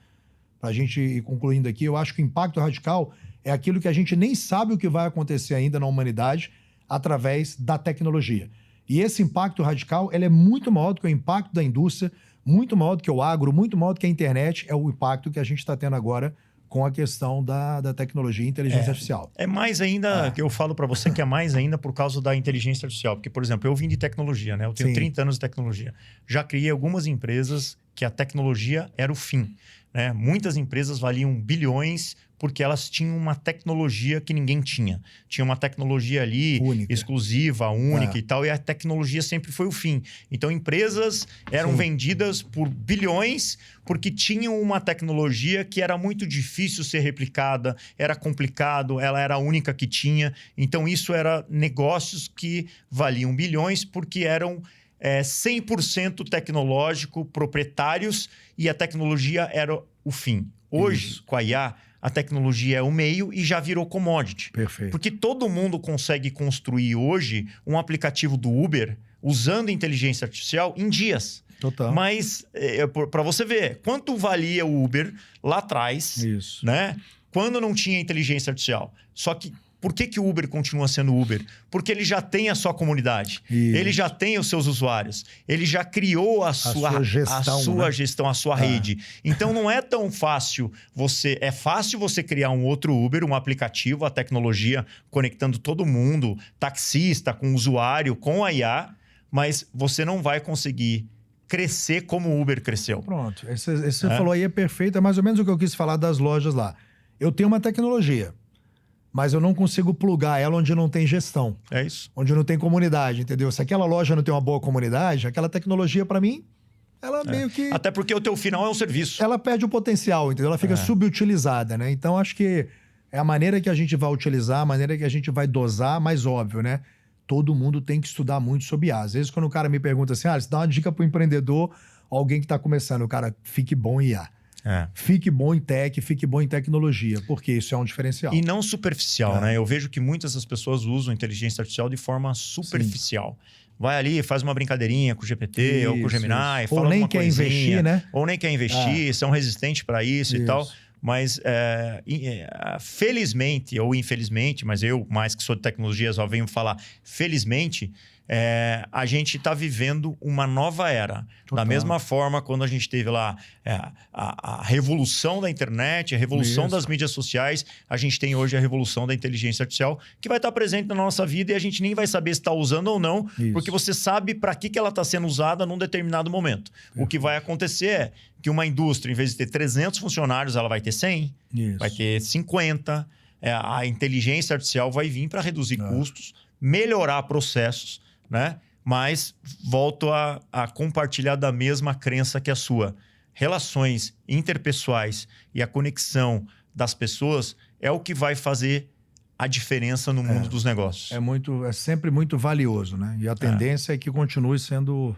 Speaker 3: Para a gente ir concluindo aqui, eu acho que o impacto radical é aquilo que a gente nem sabe o que vai acontecer ainda na humanidade através da tecnologia. E esse impacto radical, ele é muito maior do que o impacto da indústria, muito maior do que o agro, muito maior do que a internet, é o impacto que a gente está tendo agora com a questão da tecnologia e inteligência artificial.
Speaker 2: É mais ainda, que eu falo para você que é mais ainda por causa da inteligência artificial. Porque, por exemplo, eu vim de tecnologia, né? Eu tenho 30 anos de tecnologia. Já criei algumas empresas que a tecnologia era o fim, né? Muitas empresas valiam bilhões porque elas tinham uma tecnologia que ninguém tinha. Tinha uma tecnologia ali única, exclusiva, única e tal, e a tecnologia sempre foi o fim. Então, empresas eram vendidas por bilhões porque tinham uma tecnologia que era muito difícil ser replicada, era complicado, ela era a única que tinha. Então, isso era negócios que valiam bilhões porque eram 100% tecnológico, proprietários, e a tecnologia era o fim. Hoje, com a IA, a tecnologia é o meio e já virou commodity.
Speaker 3: Perfeito.
Speaker 2: Porque todo mundo consegue construir hoje um aplicativo do Uber usando inteligência artificial em dias.
Speaker 3: Total.
Speaker 2: Mas, para você ver, quanto valia o Uber lá atrás, né? Quando não tinha inteligência artificial. Só que, por que o Uber continua sendo Uber? Porque ele já tem a sua comunidade, ele já tem os seus usuários, ele já criou a sua gestão, a sua rede. Então não é tão fácil É fácil você criar um outro Uber, um aplicativo, a tecnologia conectando todo mundo, taxista, com usuário, com a IA, mas você não vai conseguir crescer como o Uber cresceu.
Speaker 3: Pronto, esse você falou aí é perfeito, é mais ou menos o que eu quis falar das lojas lá. Eu tenho uma tecnologia, mas eu não consigo plugar ela onde não tem gestão,
Speaker 2: É isso.
Speaker 3: onde não tem comunidade, entendeu? Se aquela loja não tem uma boa comunidade, aquela tecnologia, para mim, ela meio que...
Speaker 2: Até porque o teu final é um serviço.
Speaker 3: Ela perde o potencial, entendeu? Ela fica subutilizada, né? Então, acho que é a maneira que a gente vai utilizar, a maneira que a gente vai dosar, mas óbvio, né? Todo mundo tem que estudar muito sobre IA. Às vezes, quando o cara me pergunta assim, você dá uma dica pro empreendedor, alguém que tá começando, o cara, fique bom em IA. Fique bom em tech, fique bom em tecnologia, porque isso é um diferencial.
Speaker 2: E não superficial, né? Eu vejo que muitas das pessoas usam inteligência artificial de forma superficial. Sim. Vai ali, faz uma brincadeirinha com o GPT ou com o Gemini, fala
Speaker 3: ou nem
Speaker 2: uma
Speaker 3: quer
Speaker 2: coisinha,
Speaker 3: investir, né?
Speaker 2: Ou nem quer investir, são resistentes para isso e tal. Mas, felizmente ou infelizmente, mas eu, mais que sou de tecnologia, só venho falar felizmente, a gente está vivendo uma nova era.
Speaker 3: Total.
Speaker 2: Da mesma forma, quando a gente teve lá a revolução da internet, a revolução das mídias sociais, a gente tem hoje a revolução da inteligência artificial, que vai estar presente na nossa vida e a gente nem vai saber se está usando ou não, porque você sabe para que ela está sendo usada num determinado momento. O que vai acontecer é que uma indústria, em vez de ter 300 funcionários, ela vai ter 100, vai ter 50. A inteligência artificial vai vir para reduzir custos, melhorar processos, né? Mas volto a compartilhar da mesma crença que a sua. Relações interpessoais e a conexão das pessoas é o que vai fazer a diferença no mundo dos negócios.
Speaker 3: É sempre muito valioso, né? E a tendência é que continue sendo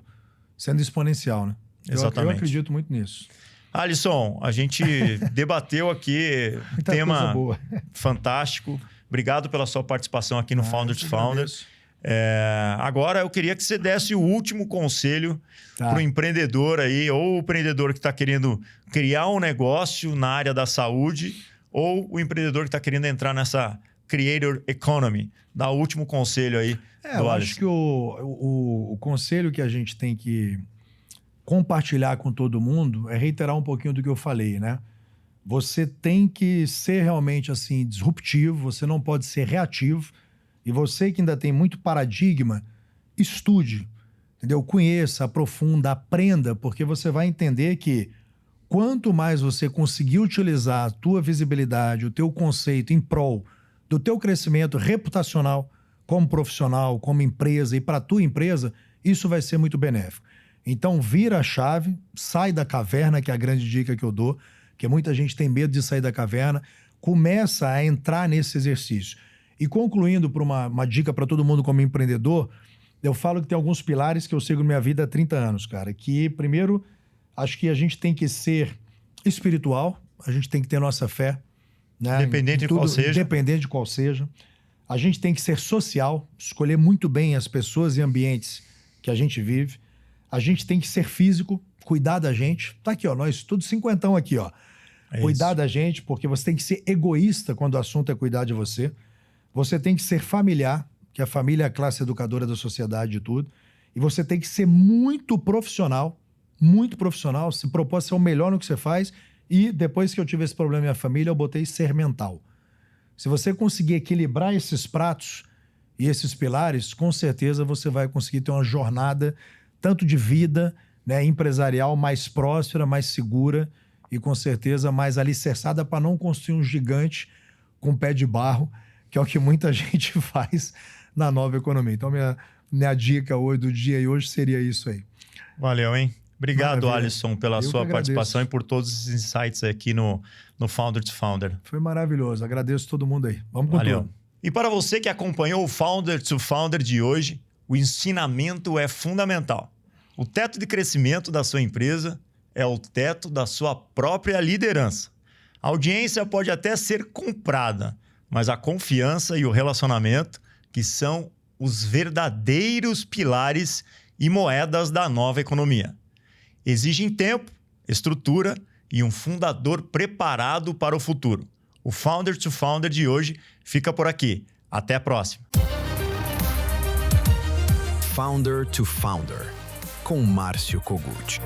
Speaker 3: exponencial, né?
Speaker 2: Exatamente.
Speaker 3: Eu acredito muito nisso.
Speaker 2: Alisson, a gente debateu aqui um tema fantástico. Obrigado pela sua participação aqui no Founder to Founder. Agora eu queria que você desse o último conselho para o empreendedor aí, ou o empreendedor que está querendo criar um negócio na área da saúde, ou o empreendedor que está querendo entrar nessa creator economy. Dá o último conselho aí do
Speaker 3: eu
Speaker 2: Alisson.
Speaker 3: acho que o conselho que a gente tem que compartilhar com todo mundo é reiterar um pouquinho do que eu falei, né? Você tem que ser realmente assim disruptivo, você não pode ser reativo. E você que ainda tem muito paradigma, estude, entendeu? Conheça, aprofunda, aprenda, porque você vai entender que quanto mais você conseguir utilizar a tua visibilidade, o teu conceito em prol do teu crescimento reputacional como profissional, como empresa e para a tua empresa, isso vai ser muito benéfico. Então, vira a chave, sai da caverna, que é a grande dica que eu dou, que muita gente tem medo de sair da caverna, começa a entrar nesse exercício. E concluindo por uma dica para todo mundo como empreendedor, eu falo que tem alguns pilares que eu sigo na minha vida há 30 anos, cara. Que, primeiro, acho que a gente tem que ser espiritual, a gente tem que ter nossa fé. Né?
Speaker 2: Independente
Speaker 3: de qual seja. A gente tem que ser social, escolher muito bem as pessoas e ambientes que a gente vive. A gente tem que ser físico, cuidar da gente. Tá aqui, ó, nós todos cinquentão aqui, ó. Cuidar da gente, porque você tem que ser egoísta quando o assunto é cuidar de você. Você tem que ser familiar, que a família é a classe educadora da sociedade e tudo. E você tem que ser muito profissional, se propor a ser o melhor no que você faz. E depois que eu tive esse problema na minha família, eu botei ser mental. Se você conseguir equilibrar esses pratos e esses pilares, com certeza você vai conseguir ter uma jornada tanto de vida, né, empresarial mais próspera, mais segura e com certeza mais alicerçada para não construir um gigante com pé de barro, que é o que muita gente faz na nova economia. Então, minha dica hoje, do dia e hoje seria isso aí.
Speaker 2: Valeu, hein? Obrigado, Maravilha. Alisson, pela sua participação e por todos os insights aqui no Founder to Founder.
Speaker 3: Foi maravilhoso. Agradeço todo mundo aí. Vamos com tudo.
Speaker 2: E para você que acompanhou o Founder to Founder de hoje, o ensinamento é fundamental. O teto de crescimento da sua empresa é o teto da sua própria liderança. A audiência pode até ser comprada, mas a confiança e o relacionamento, que são os verdadeiros pilares e moedas da nova economia. Exigem tempo, estrutura e um fundador preparado para o futuro. O Founder to Founder de hoje fica por aqui. Até a próxima.
Speaker 1: Founder to Founder, com Márcio Kogut.